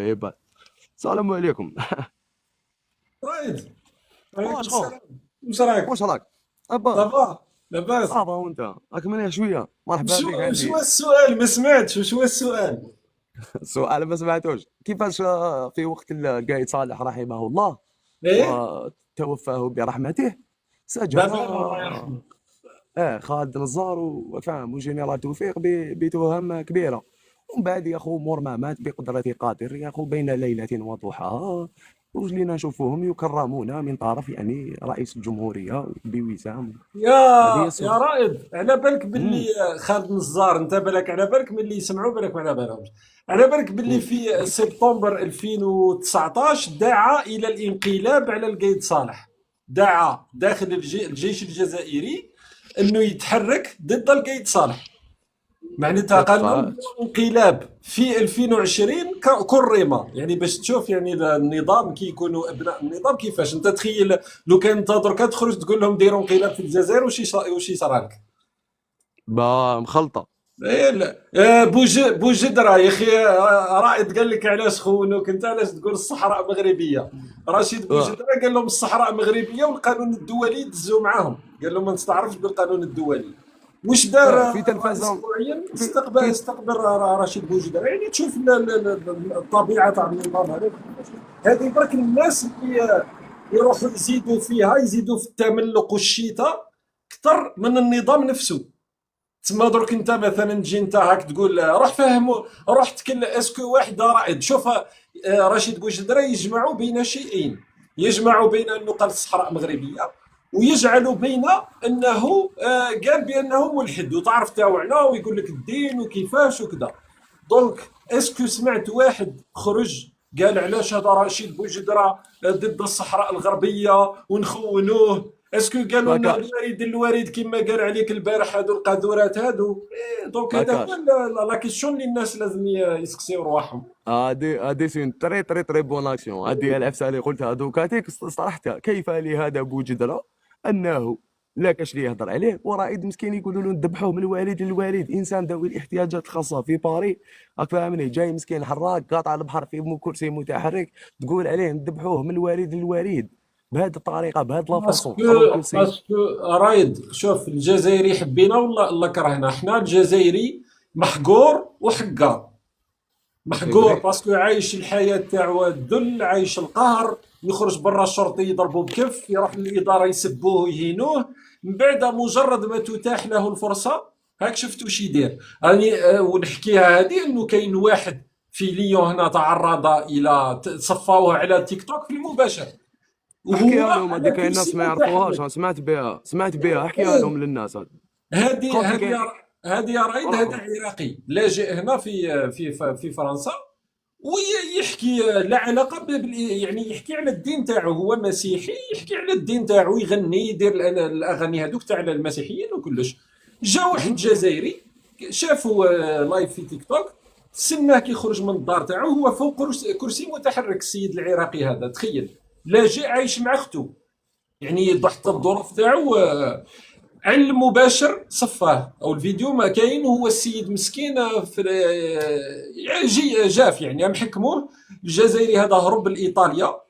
عباد. السلام عليكم. رايد. عليكم واش خو؟ السلام. واش راك؟ واش راك؟ ابا. صافا لاباس. صافا وانت؟ راك مليح شويه؟ مرحبا بك وشو عندي. السؤال؟ ما سمعتش وش هو السؤال. السؤال ما سمعتوش كيفاش في وقت القايد صالح رحمه الله ايه. وتوفاه برحمته سجن بابا الله يرحمه. خالد نزار وفهم وجنرال توفيق بتهم كبيره. ومن بعد يا خو مور ما مات بقدرة قادر يا خو بين ليلة وضحاها وجلينا نشوفوهم يكرمون من طرف يعني رئيس الجمهورية بوسام. يا هذه هي يا السؤال. رائد، على بالك باللي امم خالد نزار، انت بالك على بالك من اللي يسمعوا، بالك ما على بالهمش. على بالك باللي في سبتمبر 2019 دعا الى الانقلاب على القايد صالح. دعا داخل الجيش الجزائري انه يتحرك ضد القايد صالح. معناتها قال لهم بالطبع. ديروا انقلاب في 2020 كرمه، يعني باش تشوف يعني النظام كي يكونوا ابناء النظام كيفاش. انت تخيل لو كان انت دركا تخرج تقول لهم ديروا انقلاب في الجزائر، وش يصرى لك؟ مخلطة. إيه لا. بوجدرة يا اخي، رائد قال لك علاش خونوك انت، علاش تقول الصحراء مغربيه. رشيد آه. بوجدرة قال لهم الصحراء مغربيه والقانون الدولي دزوا معاهم، قال لهم ما تستعرفش بالقانون الدولي. وش دار في رئيس تلفزة. معين؟ في استقبل رشيد بوجدرة. يعني تشوف الطبيعه تاع النظام هذا. هذه برك الناس اللي يروحوا يزيدوا فيها، يزيدوا في التملق والشتاء اكثر من النظام نفسه. تسمى درك انت مثلا تجي انت هاك تقول روح فهموا، روح تكلم اسكو واحد رائد. شوف رشيد بوجدرة يجمع بين شيئين، يجمع بين انه قال الصحراء مغربيه، ويجعل بين انه قال بانه ملحد وتعرف تاوعنا ويقول لك الدين وكيفاش وكذا. دونك اسكو سمعت واحد خرج قال علاش هذا رشيد بوجدرة ضد الصحراء الغربيه ونخونوه؟ اسكو قالوا ما لنا كاش الوريد الوريد كما قال عليك البارح هذو القاذورات هذو؟ إيه دونك ما هذا هو كاش لا كيسيون اللي الناس لازم يسقسيو رواحهم. هذه سين تري تري تري بون اكسيون. هذه العفسه اللي قلتها دوكاتيك صرحتها. كيف لهذا بوجدرة انه لا كاش اللي يهضر عليه ورائد مسكين يقولوا له نذبحوه من الوالد للوالد، انسان ذوي الاحتياجات الخاصه في باري. راك فاهمني؟ جاي مسكين حراق قاطع البحر في كرسي متحرك تقول عليه نذبحوه من الوالد للوالد بهذه الطريقه بهذه لا فاصون الوغ كو سي. باسكو رايد، شوف الجزائري حبينا ولا كرهنا، حنا الجزائري محقور وحقار. سي محقور فري. باسكو عايش الحياه تاعو الذل، عايش القهر، يخرج برا الشرطي يضربوا بكف، يروح للاداره يسبوه ويهينوه. من بعد مجرد ما تتاح له الفرصه، هاك شفت وش يدير. راني ونحكيها هذه انه كاين واحد في ليون هنا تعرض الى صفاوه على تيك توك في المباشر، وهو احكيها لهم على هذيك الناس كرسي ما يعرفوهاش. متحرك. انا سمعت بها احكيها إيه. لهم للناس. هذا هذه خاطر هذه كاين. يا هذه يا رائد، هذا عراقي لاجئ هنا في فرنسا، ويحكي لا علاقه يعني يحكي على الدين تاعو. هو مسيحي، يحكي على الدين تاعو، يغني، يدير الاغاني هذوك تاع المسيحيين وكلش. جا واحد جزائري شافه لايف في تيك توك، سناه كي يخرج من الدار تاعو، هو فوق كرسي متحرك. السيد العراقي هذا تخيل لاجئ عايش مع اخته، يعني ضحت الظروف تاعو على المباشر صفاه او الفيديو ما كاين. وهو السيد مسكين في جاف يعني محكموه. الجزائري هذا هرب لايطاليا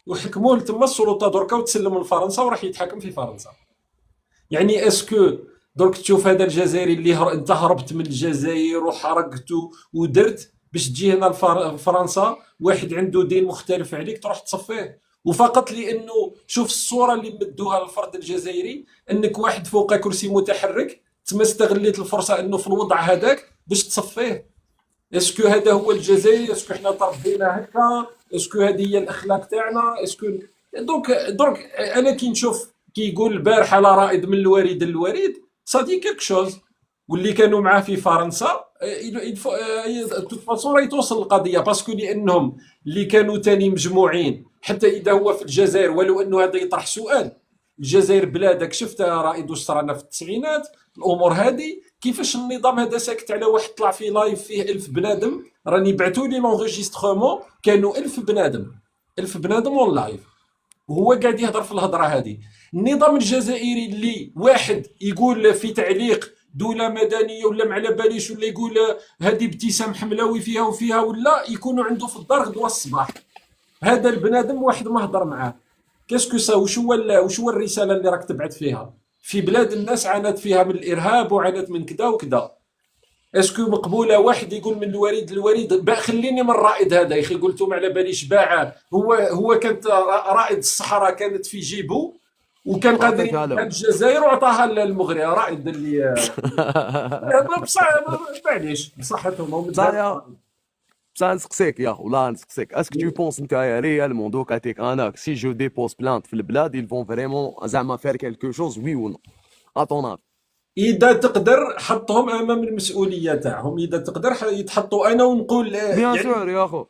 وحكموه تما السلطه دركا، وتسلم لفرنسا وراح يتحاكم في فرنسا. يعني اسكو درك تشوف هذا الجزائري اللي انت هربت من الجزائر وحرقت ودرت باش تجي هنا لفرنسا، واحد عنده دين مختلف عليك تروح تصفيه، وفقط لانه شوف الصوره اللي مدوها للفرد الجزائري انك واحد فوق كرسي متحرك، تما استغليت الفرصه انه في الوضع هذاك باش تصفيه. اسكو هذا هو الجزائر؟ اسكو احنا تربينا هكا؟ اسكو هذه هي الاخلاق تاعنا؟ اسكو دونك انا كي نشوف كي يقول البارحه على رائد من الوريد للوريد، صادي كيك شوز. واللي كانوا معاه في فرنسا فاسون راهي توصل القضيه، باسكو لانهم اللي كانوا تاني مجموعين. حتى اذا هو في الجزائر، ولو انه هذا يطرح سؤال، الجزائر بلادك شفت رائد واش صرانا في التسعينات، الامور هذه كيفاش النظام هذا ساكت على واحد طلع في لايف فيه 1000 بنادم. راني بعثوا لي لونجيسترومون كانوا 1000 بنادم، 1000 بنادم اون لايف، وهو قاعد يهضر في الهضره هذه. النظام الجزائري اللي واحد يقول في تعليق دوله مدنيه ولا ما على باليش، ولا يقول هذه ابتسام حملاوي فيها وفيها، ولا يكونوا عنده في الدار غدوه الصباح. هذا البنادم واحد ما هضر معاه. كاسكو سا وش هو الرساله اللي راك تبعث فيها في بلاد الناس عانت فيها من الارهاب وعانت من كذا وكذا؟ اسكو مقبوله واحد يقول من الوريد للوريد خليني من الرائد هذا يا اخي، قلتو ما على باليش باعه، هو كانت رائد الصحراء كانت في جيبه، وكان قادر وعطيتها يديها له. للجزائر وعطاها للمغرب رائد اللي بصح معليش بصحتهم هم بصح الدار. بصح نسقسيك يا ولا نسقسيك، اسكو تو بونس نتايا ريالمون دوكا تيك انا سي جو ديبوز بلانت في البلاد ils vont vraiment زعما فير كيلكو شوز وي و نو ا طون افي؟ اذا تقدر حطهم امام المسؤوليه تاعهم، اذا تقدر يتحطوا انا ونقول بيان يعني، سور يا خو.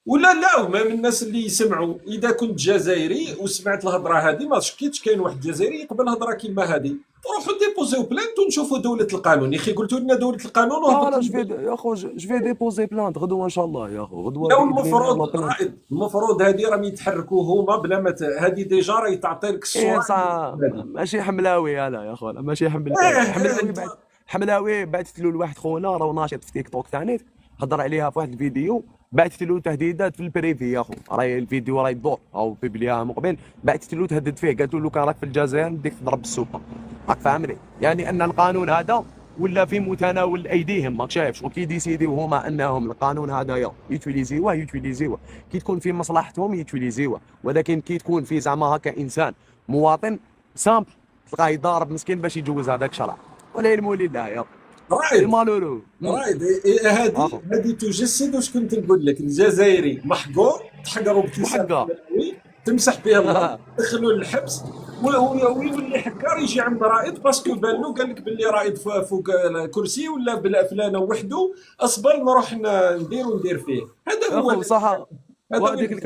ولا لا هما من الناس اللي يسمعوا. اذا كنت جزائري وسمعت الهضره هذه ما شكيتش كاين واحد جزائري يقبل هضره كيما هذه، روحوا ديبوزيو بلانت ونشوفوا دوله القانون. يا اخي قلتوا لنا دوله القانون فوالا وهبطوا. يا خو جو في ديبوزي بلانت غدوه ان شاء الله يا خو، غدوه لو باذن الله المفروض بلانت. رائد، المفروض هذه راهم يتحركوا هما بلا ما هذه ديجا راهي تعطي لك ايه الصوره صح، هذه. ماشي حملاوي انا يا خو، ماشي حملاوي. ايه حملاوي انت بعد، حملاوي بعثت له لواحد خونا راه ناشط في تيك توك تاع نيت، هضر عليها في واحد الفيديو، بعثت له تهديدات في البريفي يا خو، راهي الفيديو راهي يدور او بيبليها مقبل، بعثت له تهدد فيه، قالت له كان راك في الجزائر نديك تضرب بالسوبه، راك فاهمني؟ يعني ان القانون هذا ولا في متناول ايديهم، ماك شايف شغل كي ديسيديو هما انهم القانون هذايا يوتيليزيوه كي تكون في مصلحتهم يوتيليزيوه، ولكن كي تكون في زعما هكا انسان مواطن سامبل تلقاه يضارب مسكين باش يجوز هذاك الشرع، ولا علم لله يا سي رائد، مالورو. رائد هذه اخو هذه تجسد واش كنت نقول لك. الجزائري محقور تحقروا ابتسام محقر. حملاوي تمسح به الله دخلوا للحبس، ويولي حكار يجي عند رائد باسكو بان له قال لك باللي رائد فوق الكرسي ولا بلا فلانه وحده، اصبر نروح ندير فيه. هذا يا هو خو صح. هذا وهذيك وين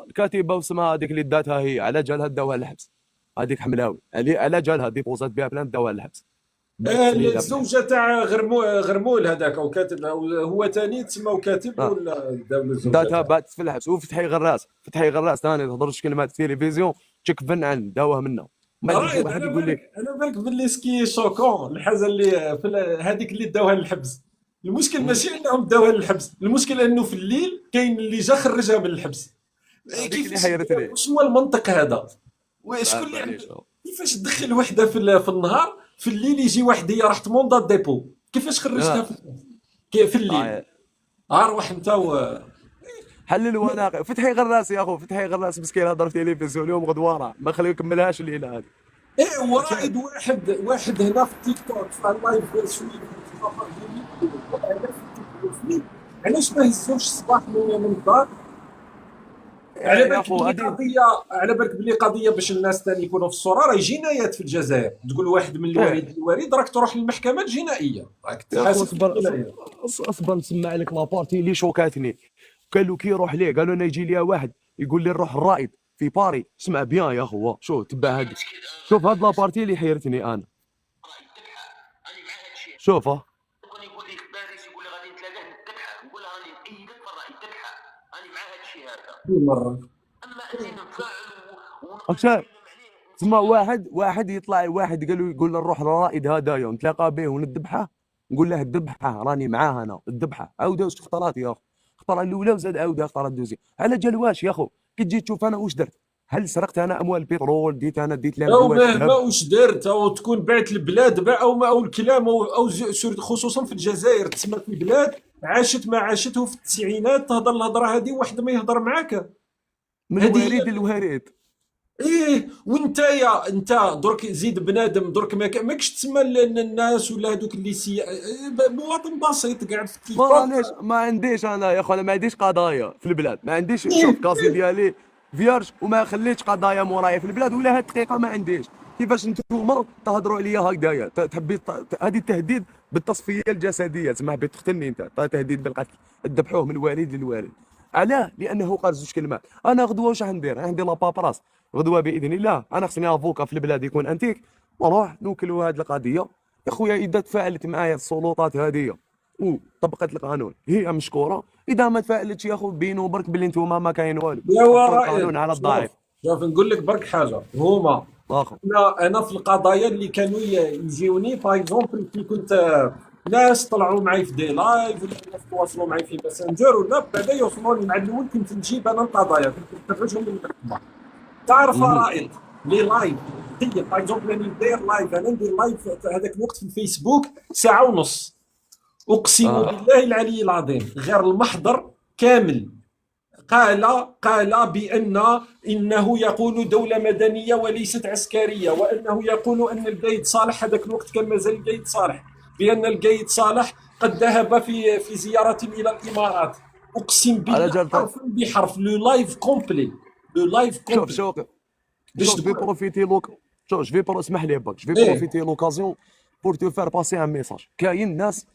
الكاتبه واسمها هذيك اللي داتها هي على جالها داوها للحبس، هذيك حملاوي على جالها ديبوزات بها بلان داوها للحبس، بعد سنين الزوجه تاع غرمول هذاك او كاتب، هو ثاني تسمى كاتب ولا داو له الزوجه داتها تاعه. بات في الحبس. فتحي غراس ثاني تهضرش كلمات التلفزيون تكفن عن داوها منه، ما عندك رائد واحد انا يقول بالك، لك انا بالك باللي سكي شوكون الحاجه اللي في هذيك اللي داوها للحبس. المشكل ماشي انهم داوها للحبس، المشكل انه في الليل كاين اللي جا خرجها من الحبس. هذيك اللي كيفاش حيرتني. واش هو المنطق هذا؟ وشكون اللي معليش كيفاش تدخل وحده في النهار، في الليل يجي واحد هي راح تموندا ديبو، كيفاش خرجتها في الليل؟ اروح انت حلل وناقي. فتحي غراس يا اخو، فتحي غراس مسكين هضر في التلفزيون اليوم غدواره ما خليه يكملهاش الليله هذه. ايه ورائد واحد هنا في التيك توك في اللايف شويه علاش ما هزوش الصباح من الدار؟ على يا بالك اخو بلي هذه قضيه، على بالك بلي قضيه باش الناس ثاني يكونوا في الصوره، راه جنايات في الجزائر. تقول واحد من الوريد للوريد راك تروح للمحكمه الجنائيه، راك يا اخو تحاسب اصبر بالجنايه. اصبر نسمع لك لابارتي اللي شوكاتني. قالوا كي يروح ليه، قالوا انا يجي لي واحد يقول لي نروح الرائد في باري، اسمع بيان يا اخو شوف تبع هذه، شوف هاد لابارتي اللي حيرتني انا، شوف كون يقول لي في باريس يقول لي غادي نتلاقاه نتبعها، نقول له راني نأيدك في الرأي نتبعها، راني مع هذا الشيء هذا. كل مره اما اني نتفاعل عشان تسمع واحد يطلع، واحد قال له يقول له نروح للرائد هذايا نتلاقى به وندبحه، نقول له الذبحه راني معاه انا، الذبحه عاود وش خطرات يا اخو، خطره الاولى وزاد عاود خطره الدوزي، على جال واش يا اخو، كي تجي تشوف انا واش درت، هل سرقت انا اموال البترول، ديت لها او مدوات مهما الذهب؟ واش درت، او تكون بعت البلاد باع او الكلام او خصوصا في الجزائر تسمى في بلاد عاشت ما عاشته في التسعينات، تهضر الهضره هذه واحد ما يهضر معاك. من هذه الوريد للوريد. ايه وانت انت درك زيد بنادم درك ماكش تسمى الناس ولا هذوك اللي مواطن بسيط قاعد في التيك ما توك. رانيش ما عنديش انا يا اخو، انا ما عنديش قضايا في البلاد، ما عنديش، شوف كاسي ديالي فيارج وما خليتش قضايا مورايا في البلاد ولا هاد الدقيقه ما عنديش. كيفاش نتوما تهضروا عليا هكذايا، تحبي هذه التهديد بالتصفيه الجسديه، تسمع بتقتلني انت، تهديد بالقتل، ذبحوه من الوالد للوالد. علاه؟ لانه قال زوج كلمات. انا غدوه واش غندير؟ عندي لابابراس غدوه باذن الله، انا خصني افوكا في البلاد يكون انتيك، نروح نوكلوا هذه القضيه يا خويا. اذا تفاعلت معايا السلطات هذه وطبقت القانون هي مشكوره، اذا ما تفاعلتش يا خو بينوا برك باللي نتوما ما كاين والو، يا حطوا رائد القانون على الضعيف. شوف نقول لك برك حاجه، هما اخو. انا في القضايا اللي كانوا يجيوني باغ اكزومبل كي كنت ناس طلعوا معي في دي لايف ولا ناس تواصلوا معي في ماسنجر ولا بعدا يوصلوا لي مع الاول كنت نجيب انا القضايا كنت نخرجهم من المحكمه. تعرف مهم. رائد لي لايف هي باغ اكزومبل راني ندير لايف، انا ندير لايف هذاك الوقت في الفيسبوك ساعه ونص، اقسم اه بالله العلي العظيم غير المحضر كامل قال بأن إنه يقول دولة مدنية وليست عسكرية، وأنه يقول أن القايد صالح هذاك الوقت كان مازال القايد صالح، بأن القايد صالح قد ذهب في زيارة إلى الإمارات. أقسم على بالله جال حرفا بحرف لو لايف كومبلي، لو لايف شوف كومبلي شوف باش شوف جو في تقول بروفيتي لوك شوف جو في اسمح لي باك جو في ايه. بروفيتي لوكازيون بور تو فار باسي ان ميساج. كاين ناس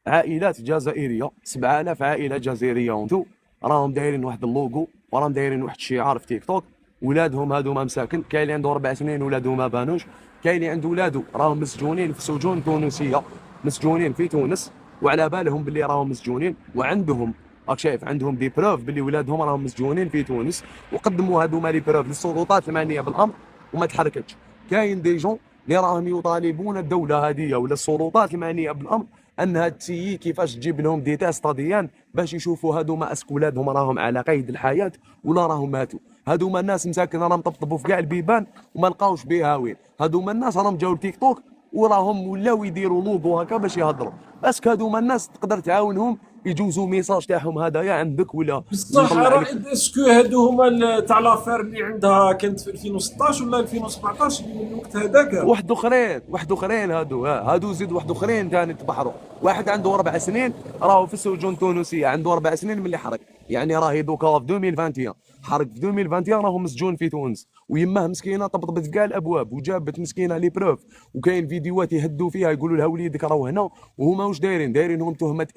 عائلات جزائريه 7000 عائله جزائريه وانتو راهم دايرين واحد اللوغو وراهم دايرين واحد الشعار في تيك توك. ولادهم هادوما مساكن، كاين اللي عنده 4 سنين ولادو ما بانوش، كاين اللي عنده ولادو راهم مسجونين في سجون تونسيه، مسجونين في تونس وعلى بالهم باللي راهم مسجونين، وعندهم راك شايف عندهم دي بروف باللي ولادهم راهم مسجونين في تونس، وقدموا هذوما لي بروف للسلطات المعنيه بالامر وما تحركتش. كاين دي جون اللي راهم يطالبون الدوله هذه ولا السلطات المعنيه بالامر انها تسيي كيفاش تجيب لهم دي تيست ديان باش يشوفوا هذوما اسك ولادهم راهم على قيد الحياه ولا راهم ماتوا. هذوما الناس مساكن راهم طبطبوا في كاع البيبان وما لقاوش بها وين. هذوما الناس راهم جاوا لتيك توك وراهم ولاو يديروا لوغو هكا باش يهضروا. اسك هذوما الناس تقدر تعاونهم يجوزوا ميساج تاعهم هدايا عندك ولا بصح نطلع لك. رائد اسكو هادو هما تاع لافير اللي عندها كانت في 2016 ولا 2017 اللي من الوقت هذاك؟ واحد اخرين هادو زيد واحد اخرين ثاني تبحروا. واحد عنده 4 سنين راهو في السجون التونسيه، عنده 4 سنين من اللي حرق، يعني راهي دوكا في 2021 حرق في 2021 راهو مسجون في تونس، ويماه مسكينه طبطبت في كاع الابواب وجابت مسكينه لي بروف، وكاين فيديوهات يهدوا فيها يقولوا لها وليدك راهو هنا، وهما واش دايرينهم تهمه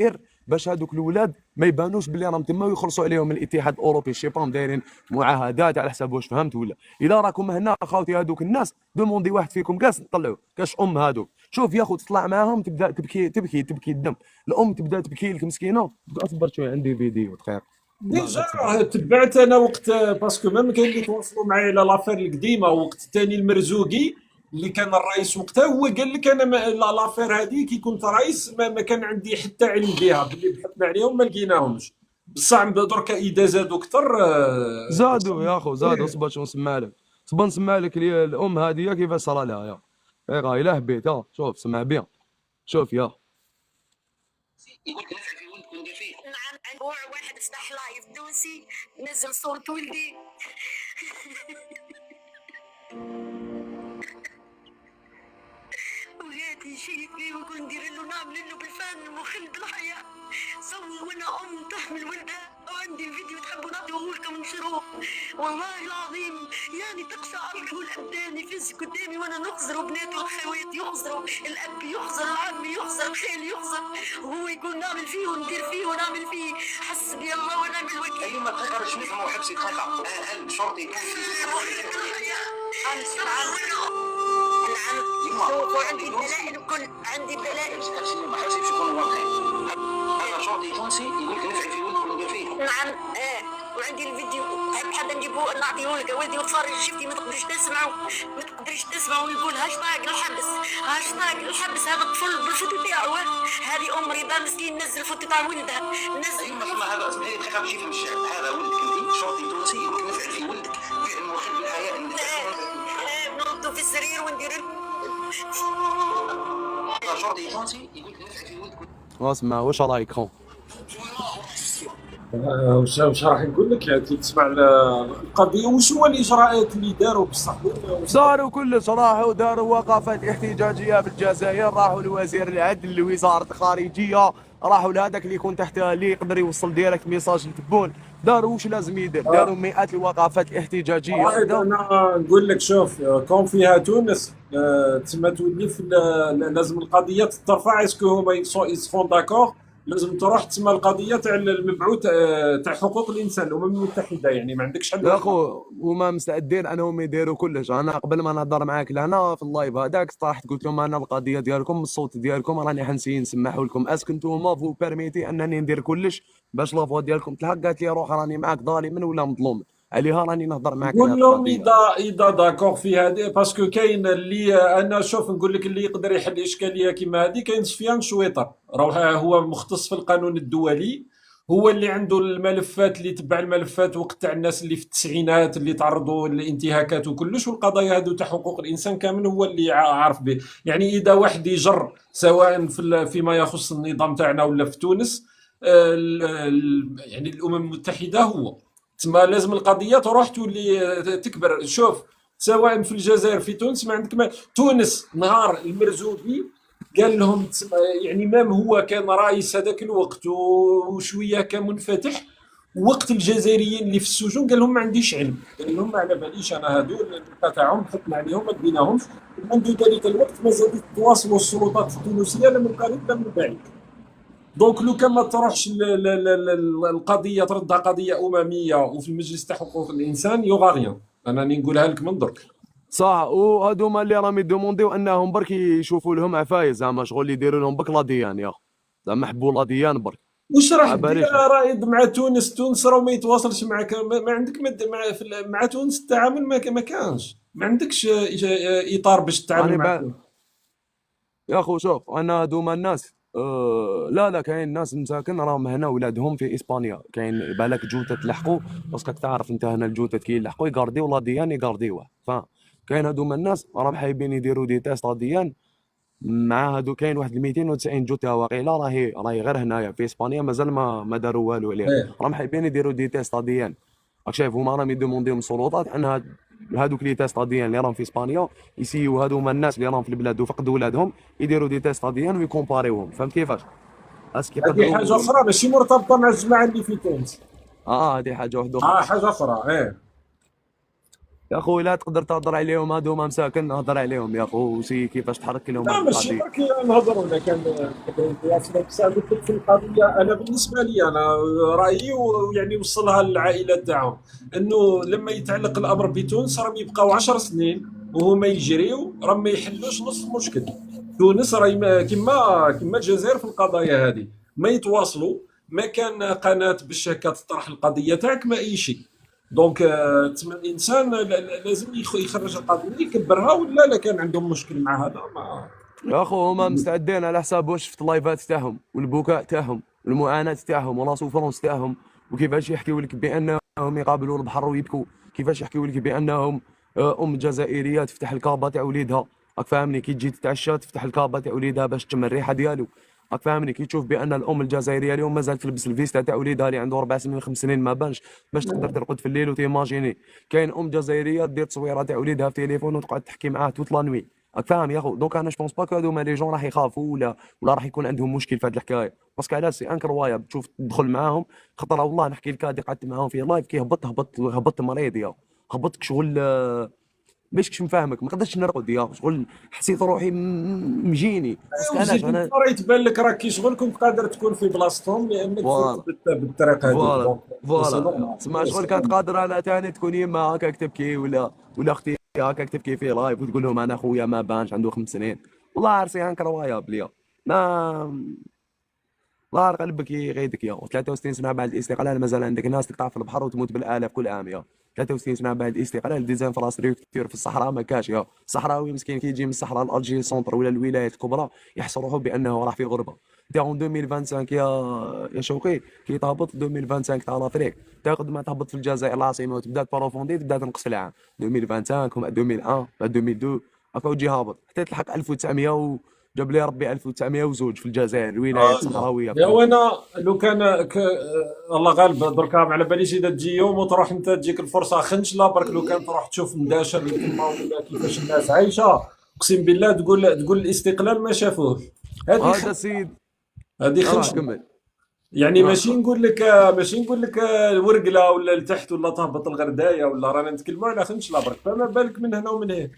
باش هذوك الاولاد ما يبانوش باللي راهم تما ويخلصوا عليهم من الاتحاد الاوروبي. شي بام دايرين معاهدات على حسب واش فهمت ولا. الا راكم هنا اخوتي هذوك الناس دوموندي واحد فيكم كاس طلعوا كاش هذوك. شوف يا خو تطلع معاهم تبدا تبكي الدم، الام تبدا تبكي لك مسكينه. اصبر شويه عندي فيديو دقيقه. ديجا تبعت انا وقت باسكو ميم كاين اللي تواصلوا معايا على لافير القديمه وقت الثاني المرزوقي اللي كان الرئيس وقتها، هو قال لك انا لافير هذه كي كنت رئيس ما كان عندي حتى علم بها، باللي بحثنا عليهم ما لقيناهمش، بصح دركا اذا زادوا اكثر زادوا يا اخو زادوا. اصبر شو نسمع لك، صبر نسمع لك الام هذه كيفاش صرا لها يا غا الا هبيت. شوف سمع بيان شوف يا يقول لك نفع في ولدك وندير فيه. نعم اسبوع واحد فتح لايف دوسي نزل صورة ولدي وغادي يشيكني ويقول ندير له نعمل له بالفن مخل بالحياة. صور وانا ام تحمل ولدها وعندي الفيديو تحبوا نعطيه لكم نشروه. والله العظيم يعني تقشعر له الابدان يفز قدامي وانا نخزر وبناتي والخوات يخزروا، الاب يخزر العم يخزر الخال يخزر، وهو يقول نعمل فيه وندير فيه ونعمل فيه. حسبي الله ونعم الوكيل. ايما دقيقه باش نفهموا حبسي دقيقه. هل شرطي نعم وعندي الدلائل الكل، عندي الدلائل. ما حبسي باش يكونوا واضحين. هذا شرطي تونسي يقول لك نفع في ولدك وندير فيه. نعم وعندي الفيديو حتى نجيبوه نعطيه لك ولدي وتفرج. شفتي ما تقدريش تسمعوا ويقول هاشتاج الحبس هذا الطفل بالفوتو تاعو. هذه ام رضا مسكين نزل الفوتو تاع ولدها نزل. ايما هذا اسمعي دقيقه باش يفهم الشعب. هذا ولدك انت شرطي تونسي يقول لك نفع في ولدك فعل مخل بالحياه. نوضو في السرير وندير هذا شرطي تونسي يقول لك نفع في ولدك. اسمع واش رايك خو. واش راح نقول لك كي تسمع القضيه وش هو الاجراءات اللي داروا بصح داروا كلش، راحوا داروا وقفات احتجاجيه في الجزائر، راحوا لوزير العدل لوزاره الخارجيه، راحوا لهذاك اللي يكون تحت اللي يقدر يوصل ديريكت ميساج للتبون. داروا واش لازم يدير، داروا مئات الوقفات الاحتجاجيه. انا نقول لك شوف كون فيها تونس تسمى تولي لازم القضيه ترفع. اسكو هما يسفون داكور لازم تروح تسمى القضيه تاع المبعوث تاع حقوق الانسان الامم المتحده، يعني ما عندكش حل يا اخو هما مستعدين انهم يديروا كلش. انا قبل ما نهضر معاك لهنا في اللايف هذاك صراحه قلت لهم انا القضيه ديالكم الصوت ديالكم راني حنسي نسمعوا لكم. اسك نتوما فو بيرميتي انني ندير كلش باش لافوا ديالكم تلحق. قالت لي روح راني معاك ظالما ولا مظلوم. عليها راني نهضر معاك على هذه قول لهم القضيه. اذا داكوغ في هذه، باسكو كاين اللي انا شوف نقول لك اللي يقدر يحل اشكاليه كيما هذه. كاين سفيان شويطر، راه هو مختص في القانون الدولي، هو اللي عنده الملفات، اللي تبع الملفات وقت تاع الناس اللي في التسعينات اللي تعرضوا للانتهاكات وكلش، والقضايا هذو تاع حقوق الانسان كامل هو اللي عارف به. يعني اذا واحد يجر سواء فيما يخص النظام تاعنا ولا في تونس، يعني الامم المتحده هو تما لازم القضيه تروح تولي تكبر. شوف سواء في الجزائر في تونس، ما عندك ما تونس نهار المرزوقي قال لهم يعني مام هو كان رئيس هذاك الوقت وشويه كان منفتح، وقت الجزائريين اللي في السجون قال لهم ما عنديش علم، قال لهم ما على باليش انا هذو النقطه تاعهم حكم عليهم ما ديناهمش. منذ ذلك الوقت ما زالت تواصل السلطات التونسيه لا من قريب لا من بعيد. دونك لو كان ما تروحش القضيه تردها قضيه امميه وفي المجلس تاع حقوق الانسان يوغا غيان، انا راني نقولها لك من درك. صح، وهذوما اللي راهم يدومونديو انهم برك يشوفوا لهم عفايس، زعما شغل يديروا لهم برك لاديان يا زعما حبوا لاديان برك. واش راح عباليش دير رائد مع تونس؟ تونس راه ما يتواصلش معك، ما عندك مع تونس التعامل ما كانش، ما عندكش اطار باش تتعامل راني مع بعد تونس. يا خو شوف انا هذوما الناس لا كاين ناس مساكن راهم هنا ولادهم في اسبانيا، كاين بالك جوته تلحقوا، باسكو تعرف انت هنا الجوته كي يلحقوا يقارديو لا ديان يقارديوه. كاين هذوما الناس راهم حايبين يديروا دي تيست ديان مع هادو. كاين واحد 290 جوته واقيلا راهي غير هنايا في اسبانيا مازال ما داروا والو عليها. ايه راهم حايبين يديروا دي تيست ديان. راك شايف هما راهم يدومونديو من السلطات ان هادوك لي تيست ديان اللي راهم في اسبانيا يسيو هادوما الناس اللي راهم في البلاد وفقدوا ولادهم يديروا دي تيست ديان ويكومباريوهم. فهمت كيفاش؟ اسكي هذه حاجه يقدروا. اخرى ماشي مرتبطه مع الجماعه اللي في تونس. هذه حاجه واحده اخرى. حاجه اخرى ايه. يا خويا لا تقدر تهضر عليهم هادوما مساكن، هضر عليهم يا خو سي كيفاش تحرك لهم لا هاد ماشي القضيه. برك نهضروا، انا كان في القضيه. انا بالنسبه لي انا رايي ويعني وصلها للعائلات تاعهم، انه لما يتعلق الامر بتونس راهم يبقاو 10 سنين وهما يجريو، راهم ما يحلوش نص المشكل. تونس راهي كما الجزائر في القضايا هذه ما يتواصلوا، ما كان قناه باش هكا تطرح القضيه تاعك ما اي شيء. دونك تسمى الانسان لازم يخرج القضيه يكبرها، ولا لا كان عندهم مشكل مع هذا ما. يا خو هما مستعدين على حساب واش شفت اللايفات تاعهم والبكاء تاعهم والمعاناه تاعهم ولا سوفرونس تاعهم، وكيفاش يحكيوا لك بانهم يقابلوا البحر ويبكوا، كيفاش يحكيوا لك بانهم ام جزائريه تفتح الكابه تاع وليدها. راك فاهمني؟ كي تجي تتعشى تفتح الكابه تاع وليدها باش تشم الريحه ديالو. راك فاهمني؟ كي تشوف بان الام الجزائريه اليوم مازال تلبس الفيستا تاع وليدها اللي عنده 4 سنين 5 سنين ما بانش، باش تقدر ترقد في الليل وتيماجيني. كاين ام جزائريه دير تصويره تاع وليدها في تليفون وتقعد تحكي معاه توت لا نوي. راك فاهم يا خو؟ دونك انا جو بونس با كو هذوما لي جون راح يخافوا ولا راح يكون عندهم مشكل في هذه الحكايه، باسكو علاش سي انكرويابل تشوف تدخل معاهم. خطره والله نحكي لك هذه قعدت معاهم في لايف كي هبط مريض يا هبطك شغل باش كش نفهمك ما قدرتش نرقد يا شغل، حسيت روحي مجيني. باسكو علاش وزيد انا راه يتبان لك راك كي شغل كنت قادر تكون في بلاصتهم لانك فوالا فزت بالطريقه هذيك. فوالا دونك سي فوالا تسمع شغل كانت نورمال. قادره على ثاني تكون يما هكاك تبكي ولا اختي هكاك تبكي في لايف وتقول لهم انا خويا ما بانش عنده 5 سنين. والله عرسي انكرويابل يا ما ظهر قلبك يغيدك يا 63 سنه بعد الاستقلال مازال عندك ناس تقطع في البحر وتموت بالالاف كل عام يا 63 سنه بعد الاستقلال ديزانفراستركتور في الصحراء ما كاش يا الصحراوي مسكين كي يجي من الصحراء الالجي سونتر ولا الولايات الكبرى يحس روحه بانه راح في غربه. انت اون 2025 يا شوقي كي تهبط 2025 تاع لافريك تاخذ ما تهبط في الجزائر العاصمه وتبدا تبروفوندي تبدا تنقص في العام 2025 هما 2001 2002 هكا وتجي هابط حتى تلحق 1900 جاب لي ربي 1902 في الجزائر الولايات الصحراويه يا فهمت. وانا لو كان الله غالب دركا ما على باليش اذا تجي يوم وتروح انت تجيك الفرصه خنش، لا برك لو كان تروح تشوف مداشر تما ولا كيفاش الناس عايشه، اقسم بالله تقول الاستقلال ما شافوه. هذا السيد هذه راه خنش. كمل يعني راه ماشي نقول لك الورقله ولا لتحت ولا تهبط الغردايه ولا رانا نتكلموا على خنش، لا برك فما بالك من هنا ومن هنا.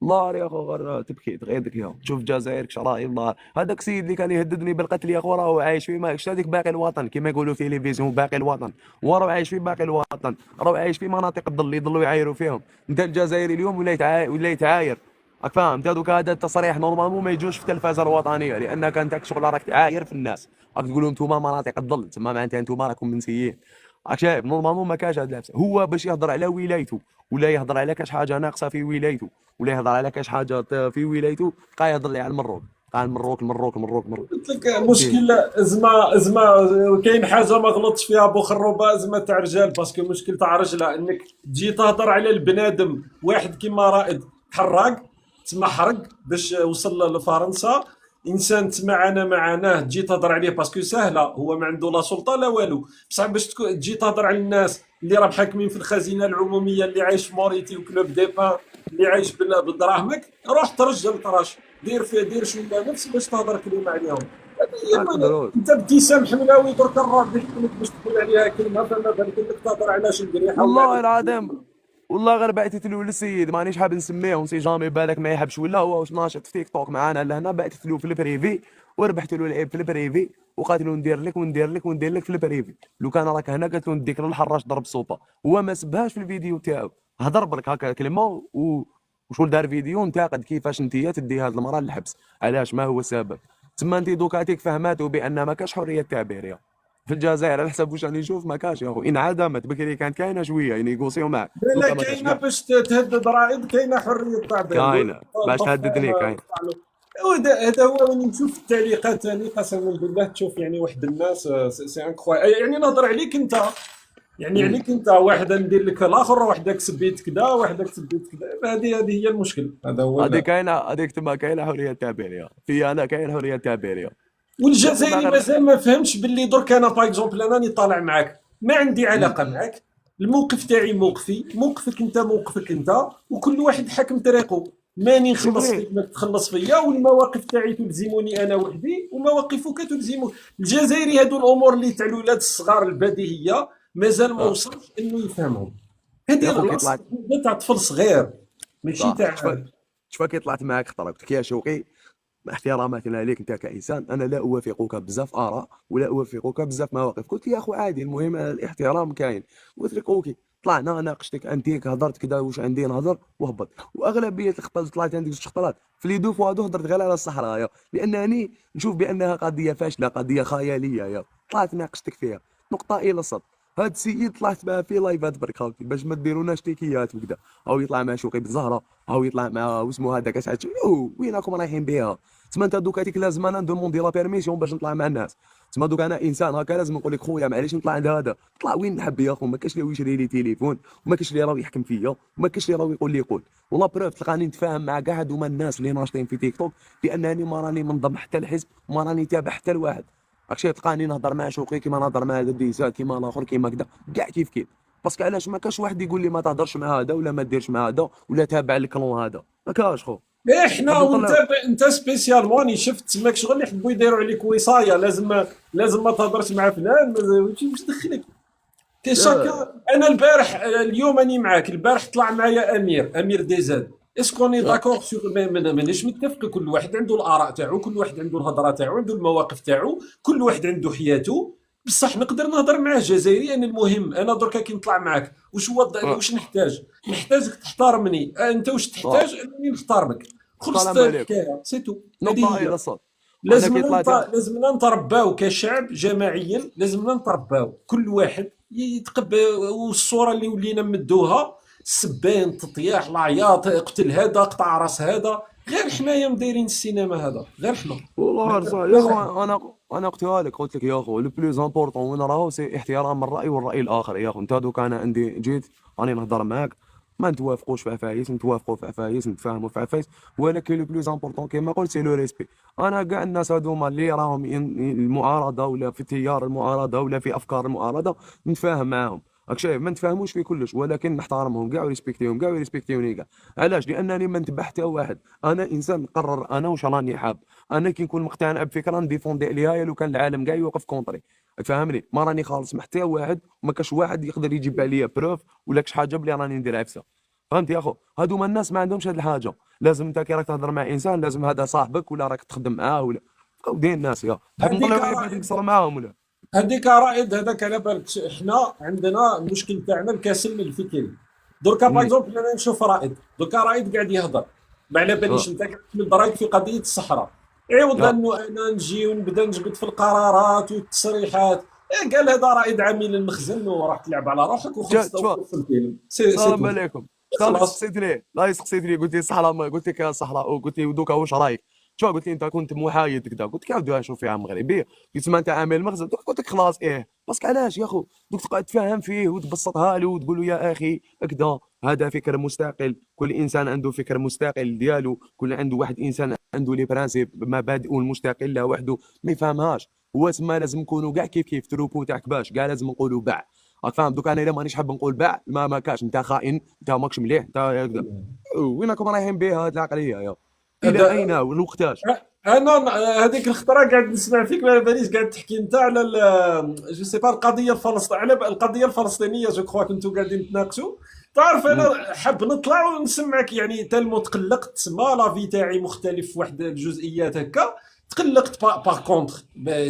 الله يا اخو غير تبكي تغيدك يا تشوف الجزائر كش راهي الله. هذاك السيد اللي كان يهددني بالقتل يا اخو راهو عايش في ما هذيك باقي الوطن كما يقولوا في تلفزيون باقي الوطن، هو راه عايش في باقي الوطن، راه عايش في مناطق الظل يضلوا يعايروا فيهم. انت الجزائري اليوم ولا يتعاير راك فاهم. انت دوك هذا التصريح نورمالمون ما يجوش في التلفازه الوطنيه لانك انت شغل راك تعاير في الناس، راك تقول لهم انتم مناطق الظل تما معناتها انتم راكم منسيين. راك شايف نورمالمون ما كانش هاد العفسه، هو باش يهضر على ولايته ولا يهضر على كاش حاجه ناقصه في ولايته ولا يهضر على كاش حاجه في ولايته، بقى يهضر لي على المروك، على المروك المروك المروك المروك. قلت لك مشكل ازمه كاين حاجه ما غلطش فيها بو خروبه، ازمه تاع رجال، باسكو مشكل تاع رجله انك تجي تهضر على البنادم واحد كيما رائد حراق تما حرق باش وصل لفرنسا، انسان تما معاناه تجي تهضر عليه باسكو سهله، هو ما عنده لا سلطه لا والو، بصح باش تجي تهضر على الناس اللي راه محاكمين في الخزينه العموميه، اللي عايش في موريتي وكلوب دي بان، اللي عايش بدراهمك، روح ترجل طراش، دير شويه نفس باش تهضر كلمه عليهم. هذه هي ما نقدروش انت ابتسام حملاوي درك الراجل يحكمك باش تقول عليها كلمه، فما بالك انك تهضر على شنقريحه والله ولا العظيم. والله غير بعثت له للسيد مانيش حاب نسميه سي جامي بالك ما يحبش ولا هو واش ناشط في تيك توك معانا لهنا، بعثت له في البريفي وربحت له العيب في البريفي وقالت له ندير لك وندير لك وندير لك في البريفي، لو كان راك هنا قالت له نديك للحراش ضرب صوبه، هو ما سبهاش في الفيديو تاعو، هضر برك هكا كلمه وشغل دار فيديو انتقد كيفاش انتيا تدي هاد المراه للحبس، علاش ما هو السبب. تما انت دوكاتيك فهماتو بان ما كاش حريه تعبير في الجزائر، على حسب واش راني نشوف ما كاش يا خو، انعدمت بكري كانت كاينه شويه ينيغوسيو معك، لا دوكا ما كاش كاينه كاع. باش تهدد رائد، كاينه حريه تعبير، كاينه باش تهددني كاين. هذا هو وين نشوف التعليقات ثاني قسما بالله، تشوف يعني واحد الناس سي انكرويبل، يعني نهضر عليك انت، يعني عليك انت، واحده ندير لك الاخر، وحدك سبيت كذا، وحدك سبيت كذا، هذه هي المشكل، هذا هو هذه كاينه، هذيك تما كاينه حريه تعبير في انا كاين حريه تعبير تما والجزائري غير. مازال ما فهمش باللي درك انا باغ اكزومبل انا راني طالع معاك، ما عندي علاقه معاك، الموقف تاعي موقفي، موقفك انت موقفك انت، وكل واحد حكم طريقه، ماني نخلص فري. فيك ما تخلص فيا، والمواقف تاعي تلزمني انا وحدي ومواقفك تلزمك. الجزائري هادو الامور اللي تاع الولاد الصغار البديهيه مازال ما وصلش انه يفهمهم، يا هذه خو كي اللاصق طلعت تاع طفل صغير ماشي صح تاع. شفا كي طلعت معاك خطره قلت لك يا شوقي مع احتراماتنا ليك انت كانسان، انا لا اوافقك بزاف اراء ولا اوافقك بزاف مواقف، قلت يا اخو عادي المهم الاحترام كاين، قلت لك اوكي طلعنا ناقشتك انتيك هضرت كذا واش عندي نهضر وهبط، واغلبيه الخطات اللي طلعت عندك الشخطرات في لي دو فوا هادو هضرت غير على الصحراء لانني نشوف بانها قضيه فاشله قضيه خياليه طلعت ناقشتك فيها نقطه الى السطر. هاد السيد طلعت معاه في لايفات برك هاكي باش ما ديروناش تيكيات وكذا، او يطلع مع شوقي بالزهره او يطلع مع واسمو هذاك اسعد وين راكم رايحين بها. تما انت دوك هذيك لازم انا ندوموندي لا بيرميسيون باش نطلع مع الناس، تما دوك انا انسان هكا لازم نقول لك خويا معليش نطلع عند هذا، طلع وين نحب يا خو، ما كاش اللي يشري لي تليفون وما كاش اللي راه يحكم فيا وما كاش اللي راه يقول لي قول، والله بروف تلقاني نتفاهم مع كاع هادوما الناس اللي ناشطين في تيك توك بانني ما راني منضم حتى الحزب وما راني تابع حتى لواحد. راكشي تلقاني نهضر مع شوقي كيما نهضر مع ديسا كيما الاخر كيما كذا كاع كيف كيف، باسكو علاش ما كاش واحد يقول لي ما تهضرش مع هذا ولا ما ديرش مع هذا ولا تابع الكلون هذا، ما كاش خو. احنا نحب وانت نطلع انت سبيسيالمون راني شفت تماك شغل يحبوا يديروا عليك وصايه، لازم ما تهضرش مع فلان، واش دخلك تي شاكا. انا اليوم راني معاك، البارح طلع معايا امير ديزاد، اسكوني داكور سور مانيش متفق، كل واحد عنده الاراء تاعو، كل واحد عنده الهضره تاعو، عنده المواقف تاعو، كل واحد عنده حياته، بصح نقدر نهضر معاه جزائري. انا المهم انا دركا كي نطلع معاك واش نحتاجك تحترمني، انت واش تحتاج انني نحترمك، خلصت السلام عليكم. الحكايه سيتو. نقطه الى الصوت. انا كي طلعت لازمنا نترباو كشعب جماعيا، لازمنا نترباو كل واحد يتقبل، والصوره اللي ولينا مدوها السبان التطياح العياط قتل هذا قطع راس هذا، غير حنايا مدايرين السينما هذا، غير حنا والله صح يا خو. انا قلتها لك قلت لك يا خو لو بلوز امبورطون وين راهو سي احترام الراي والراي الاخر يا خو. انت دوك انا عندي جيت راني نهضر معاك ما نتوافقوش في عفايس، نتوافقوا في عفايس، نتفاهموا في عفايس، ولكن لو بلوز امبورطون كيما قلت سي لو ريسبي. انا كاع الناس هذوما اللي راهم المعارضه ولا في تيار المعارضه ولا في افكار المعارضه نتفاهم معاهم، راك شايف ما نتفاهموش في كلش ولكن نحترمهم كاع وريسبكتيهم كاع وريسبكتيوني كاع. علاش؟ لانني ما نتبع حتى واحد، انا انسان نقرر انا واش راني حاب، انا كي نكون مقتنع بفكره نديفوندي عليها لو كان العالم كاع يوقف كونطري، فهمني ما راني خالص مع حتى واحد وما كاش واحد يقدر يجيب عليا بروف ولا كاش حاجه بلي راني ندير عفسه. فهمت يا اخو؟ هادوما الناس ما عندهمش هاد الحاجه، لازم انت كي راك تهضر مع انسان لازم هذا صاحبك ولا راك تخدم معاه ولا قودين الناس تحب هذيك نطلعوا عباد نكسر معاهم ولا. هذيك رائد، هذاك على بالك حنا عندنا المشكل تاعنا الكسل الفكري. دركا باغ اكزومبل انا نشوف رائد، دركا رائد قاعد يهضر ما على باليش انت قاعد تحمل رايك في قضيه الصحراء، عوض انه انا نجي ونبدا نجبد في القرارات والتصريحات قال هذا رائد عامل المخزن وراح تلعب على روحك وخلصت شوف في الفيلم. سي السلام تو. عليكم. لا خلاص. سقسيت ليه، لا سقسيت ليه، قلت لي الصحراء، ما قلت لك يا الصحراء، وقلت لي دوكا واش رايك؟ شو قلت لي انت كنت محايد كذا، قلت لك يا ودي شوف فيها مغربيه، قلت ما انت عامل مخزن، قلت لك خلاص ايه، باسكو علاش يا خو دوك تقعد تفهم فيه وتبسطها له وتقول له يا اخي هكذا، هذا فكر مستقل، كل انسان عنده فكر مستقل ديالو، كل عنده واحد انسان عنده لي برانسيب مبادئه المستقله وحده ما يفهمهاش. هو تما لازم نكونوا كاع كيف تروبو تاعك باش كاع لازم نقولوا باع. راك فاهم؟ دوك انا الا مانيش حاب نقول باع ما كاش، انت خائن، انت ماكش مليح، انت هكذا. وين راكم رايحين بها هاد العقليه يا؟ الى هذا اين وقتاش؟ انا هذيك الخطره قاعد نسمع فيك ما باليش قاعد تحكي انت على جو سي با القضيه الفلسطينيه، على القضيه الفلسطينيه جو كخوا كنتو قاعدين تناقشوا. تعرف مم. انا حاب نطلع ونسمعك، يعني تالمو تقلقت تسمى لافي تاعي مختلف في واحد الجزئيات هكا. تقلقت باغ كونتخ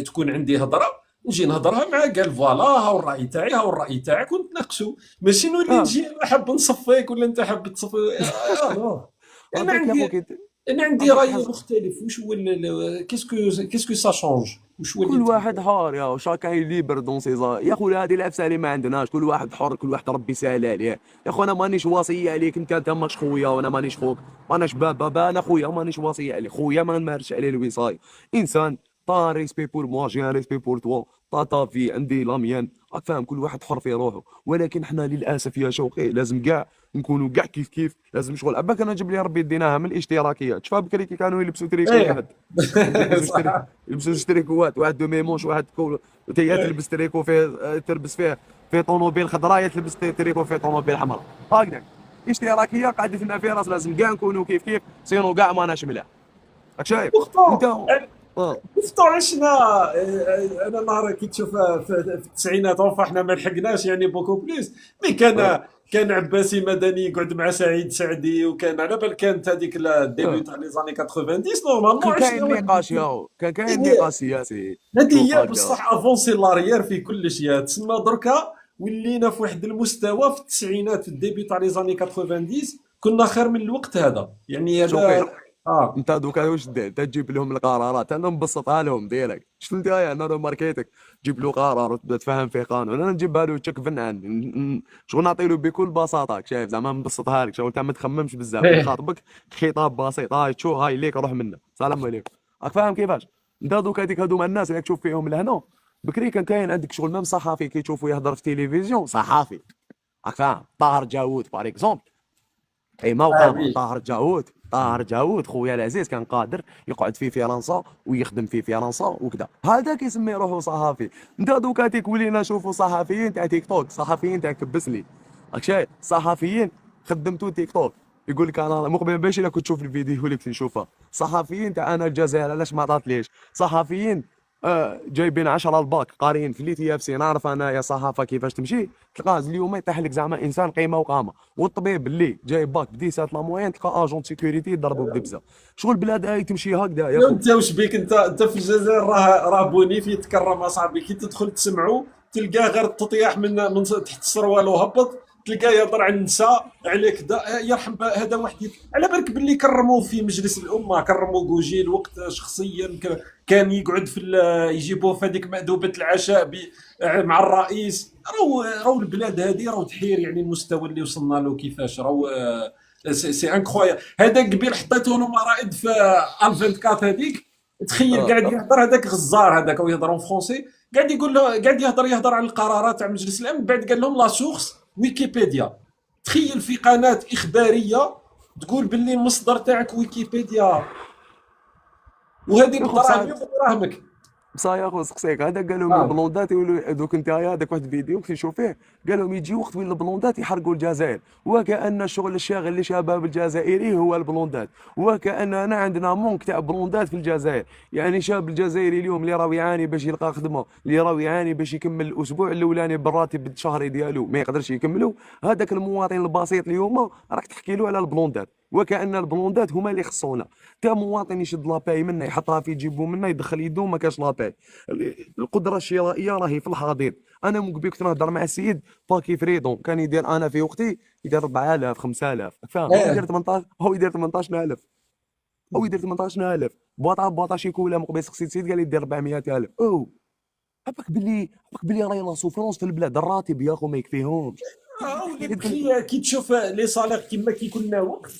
تكون عندي هضره نجي نهضرها معاه، قال فوالا هاو الراي تاعي هاو الراي تاعك ونتناقشوا، ماشي نولي اه نجي انا حاب نصفيك ولا انت حاب تصفي. انا ربيك يا عندي خوك انا عندي ربيك راي مختلف. واش هو كيسكو سا شونج؟ واش هو اللي كل واحد حار يا شاكان ليبر دون سيزا يا خو. هذه العفسه اللي ما عندناش، كل واحد حر، كل واحد ربي سهل عليه. يا خو انا مانيش واصيه عليك، انت ماكش خويا وانا مانيش خوك، ماناش بابا انا خويا مانيش واصيه عليه، خويا ما نمارسش عليه الوصايه. انسان طا ريسبي بور موا جي ان ريسبي بور توا، طا في عندي لا ميان، راك فاهم؟ كل واحد حر في روحه. ولكن حنا للاسف يا شوقي لازم كاع نكونوا كاع كيف لازم شغل عباك. انا جاب لي ربي ديناها من الاشتراكيات. شفا بكري كي كانوا يلبسوا تريكو ايه. واحد، صح. يلبسوا تريكوات، واحد دو ميمونش، واحد كول، يا ايه. تلبس تريكو فيه، تلبس فيه في طوموبيل خضراء، يا تلبس تريكو في طوموبيل حمراء، هكذا. اشتراكيه قاعده لنا في راس، لازم كاع نكونوا كيف سينو كاع ماناش ملاح. راك شايف انت؟ بورتون اه بورتون عشنا. انا نهار كي تشوف في التسعينات فاحنا ما لحقناش يعني بوكو بليس. مي اه كان عباسي مدني يقعد مع سعيد سعدي، وكان على بال كانت هذيك الديبيو اه تاع لي زاني 90 نورمالمون كان عشنا كاين واحد نقاش ياهو، كان كاين هي نقاش سياسي. هذه شوف هي هكذا. بصح افونسي لاريير في كل شيء. تسمى دركا ولينا في واحد المستوى في التسعينات في الديبيو تاع لي زاني 90 كنا خير من الوقت هذا يعني شوقي هذا. اه. انت دوكا واش دير؟ تجيب لهم القرارات، انا نبسطها لهم ديريكت. شفت انت انا لو ماركيتك تجيب له قرار وتبدا تفهم فيه قانون، انا نجيبها له تشك فنان، شغل نعطي له بكل بساطه، شايف؟ زعما نبسطها لك، شغل انت ما تخممش بزاف، ايه. نخاطبك خطاب بسيط، هاي تشو هاي ليك روح منا سلام عليكم. راك فاهم كيفاش؟ انت دوكا هذيك هذوما الناس اللي تشوف فيهم لهنا، بكري كان كاين عندك شغل ميم صحافي كي تشوفه يهضر في تلفزيون، صحافي راك فاهم؟ طاهر جاوود بار اكزومبل، اي اه موقع وي. طاهر جاوود خويا العزيز كان قادر يقعد في فرنسا ويخدم في فرنسا وكذا، هذا كيسمي روحه صحافي. انت دوكا تيك ولينا نشوفوا صحفيين تاع تيك توك، صحفيين تاع كبسني، راك شايف؟ صحفيين خدمتو تيك توك، يقول لك انا مقبل باش الا كنت تشوف الفيديو اللي كنت نشوفها. صحفيين تاع انا الجزائر علاش ما عطاتليش، صحفيين جايبين 10 الباك قاريين في اللي تي اف سي. نعرف انا يا صحافه كيفاش تمشي، تلقاه اليوم يطيح لك زعما انسان قيمه وقامه، والطبيب اللي جايب باك ب 17 لا موين تلقى اجون سيكوريتي يضربوا بدبزه. شغل بلاد هاي تمشي هكذا يا خو. انت واش بيك؟ انت في الجزائر راه بونيف يتكرم اصاحبي. كي تدخل تسمعوا تلقاه غير تطيح من تحت السروال وهبط، تلقاه يهضر عن النساء على كذا. يرحم هذا واحد على بالك باللي كرموه في مجلس الامه، كرموا بوجيل وقت شخصيا كان يقعد في يجيبوه في هذيك مأدوبة العشاء مع الرئيس. راهو البلاد هذه راهو تحير يعني المستوى اللي وصلنا له كيفاش. راهو سي انكرويا. هذا قبيل حطيته لهم رائد في 24 هذيك. تخيل قاعد اه يهضر هذاك غزار هذاك ويهضرون فرونسي، قاعد يقول له قاعد يهضر على القرارات تاع مجلس الامن. بعد قال لهم لا سورس ويكيبيديا. تخيل في قناه اخباريه تقول باللي المصدر تاعك ويكيبيديا، وهذه يا خو بصح، بدراهمي وبدراهمك. بصح يا خو سقسيك، هذا قال لهم اه. البلوندات يقولوا دوك انت هذاك واحد الفيديو كنت نشوف فيه، قال لهم يجي وقت وين البلوندات يحرقوا الجزائر، وكأن الشغل الشاغل للشباب الجزائري هو البلوندات، وكأننا عندنا مونك تاع بلوندات في الجزائر. يعني شاب الجزائري اليوم اللي راهو يعاني باش يلقى خدمه، اللي راهو يعاني باش يكمل الاسبوع الاولاني بالراتب الشهري ديالو ما يقدرش يكملو، هذاك المواطن البسيط اليوم راك تحكي له على البلوندات، وكأن البلوندات هما اللي خصونا. تا مواطن يشد لاباي منا يحطها في جيبو منا يدخل يدو ما كاش لاباي. القدره الشرائيه راهي في الحاضر. انا مقبل كنت نهضر مع السيد باكي فريدون كان يدير انا في وقتي يدير 4000 5000 فاهم، هو يدير اه. 18، هو يدير 18000، هو يدير 18000 بواطا شيكولا مقبل سقسيت سيد قال لي يدير 400000 او عباك باللي راهي لا سوفرونس في البلاد، الراتب يا اخو ما يكفيهمش. ولي يدخل بخي كي تشوف لي صالير كيما كيكون لنا وقت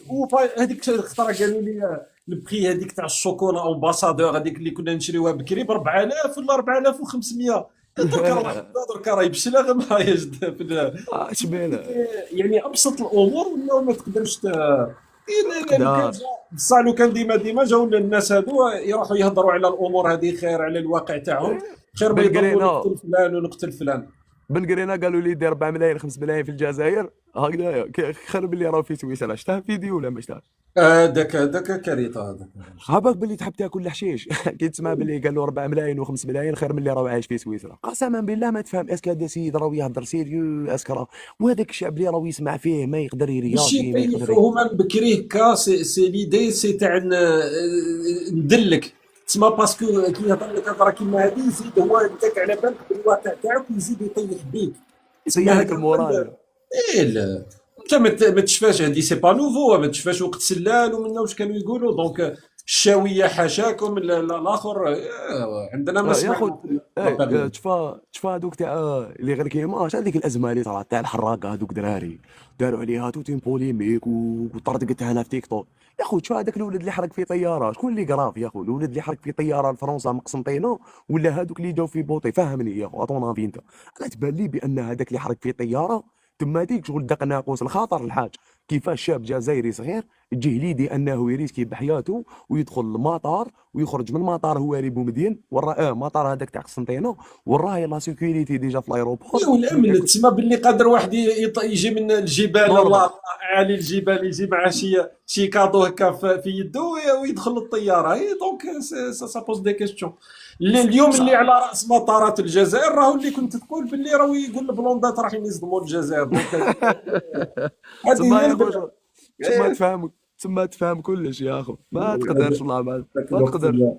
هذيك الخطره قالوا لي البخي هذيك تاع الشوكولا امباسادور هذيك اللي كنا نشريوها بكري ب 4000 ولا 4500. دركا راه يبشلها غير ما يجد في اش بالك يعني ابسط الامور ولا ما تقدرش لو كان تقدر. بصح لو كان ديما جاو الناس هادو يروحوا يهضروا على الامور هذه خير على الواقع تاعهم، خير ما يضربوا بالقرينه نقتل فلان ونقتل فلان. بالقرينه قالوا لي دير 4 ملايين 5 ملايين في الجزائر هكذايا، خير باللي راه في سويسرا. شفتها فيديو ولا ما شفتها؟ هذاك كارثه هذاك. عباك باللي تحب تاكل الحشيش كي تسمع باللي قال له 4 ملايين و5 ملايين خير من اللي راه عايش في سويسرا. قسما بالله ما تفهم اسك هذا سيد راه يهضر سيريو اسك راه، وهذاك الشعب اللي راه يسمع فيه ما يقدر ماشي يرياجي ما يقدر هما بكري هكا سي ليدي سي تاع ندلك تسمى باسكو كي يهضر لك هضره كيما هذه يزيد هو انت على بالك بالواقع تاعك ويزيد يطيح بيك. تسمى يسيح لك هذا المورال. ايه لا انت ما تشفاش هذه سي با نوفو، ما تشفاش وقت سلال ومنا واش كانوا يقولوا دونك الشاويه حاشاكم الاخر عندنا ما يا خو سمعنا لا تشفى هذوك تاع اللي غير كيماش هذيك الازمه اللي طلعت تاع الحراقه هذوك دراري داروا عليها توتين بوليميك وطردقتها انا في تيك توك. يا خو تشفى هذاك الولد اللي حرق في طياره شكون اللي قراف يا خو؟ الولد اللي حرق في طياره لفرنسا مقسنطينه ولا هذوك اللي جاو في بوطي؟ فهمني يا خو اطون افي انت. انا تبان لي بان هذاك اللي حرق في طياره تما ديك شغل دق ناقوس الخطر الحاج. كيفاش شاب جزائري صغير يجيه ليدي انه يريسكي بحياته ويدخل المطار ويخرج من المطار هو ريبو مدين وراه مطار هذاك تاع قسنطينه وراه لا سيكوريتي ديجا في الايروبور والامن تسمى باللي قادر واحد يجي من الجبال نورمال. الله عالي الجبال يجي مع شي كادو هكا في يده ويدخل الطياره اي دونك سا بوز دي كيستيون. اليوم اللي على راس مطارات الجزائر راهو اللي كنت تقول باللي راهو يقول البلوندات رايحين يصدموا الجزائر دونك هذه تما هي يا خو تما تفهم، تما تفهم كلش يا اخو ما تقدرش والله ما تقدرش ان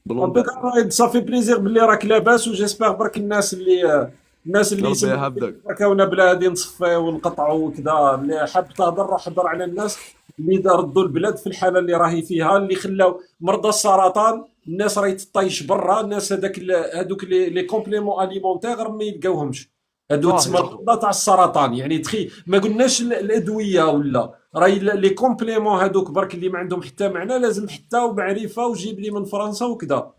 بلوندات. توكا رايد صافي بليزير باللي راك لاباس وجيسبر برك الناس اللي ربي يسمعوا يحفظك. كونا بلا هادي نصفيو ونقطعوا وكذا اللي حاب تهضر روح حضر على الناس اللي ردوا البلاد في الحاله اللي راهي فيها اللي خلاو مرضى السرطان الناس راهي تطيش برا الناس هذوك لي كومبليمون اليمونتيغ ما يلقاوهمش هادو صح تسمى يا خو المرضى تاع السرطان يعني تخي ما قلناش الادويه ولا راهي لي كومبليمون هادوك برك اللي ما عندهم حتى معنى لازم حتى ومعرفه وجيب لي من فرنسا وكذا.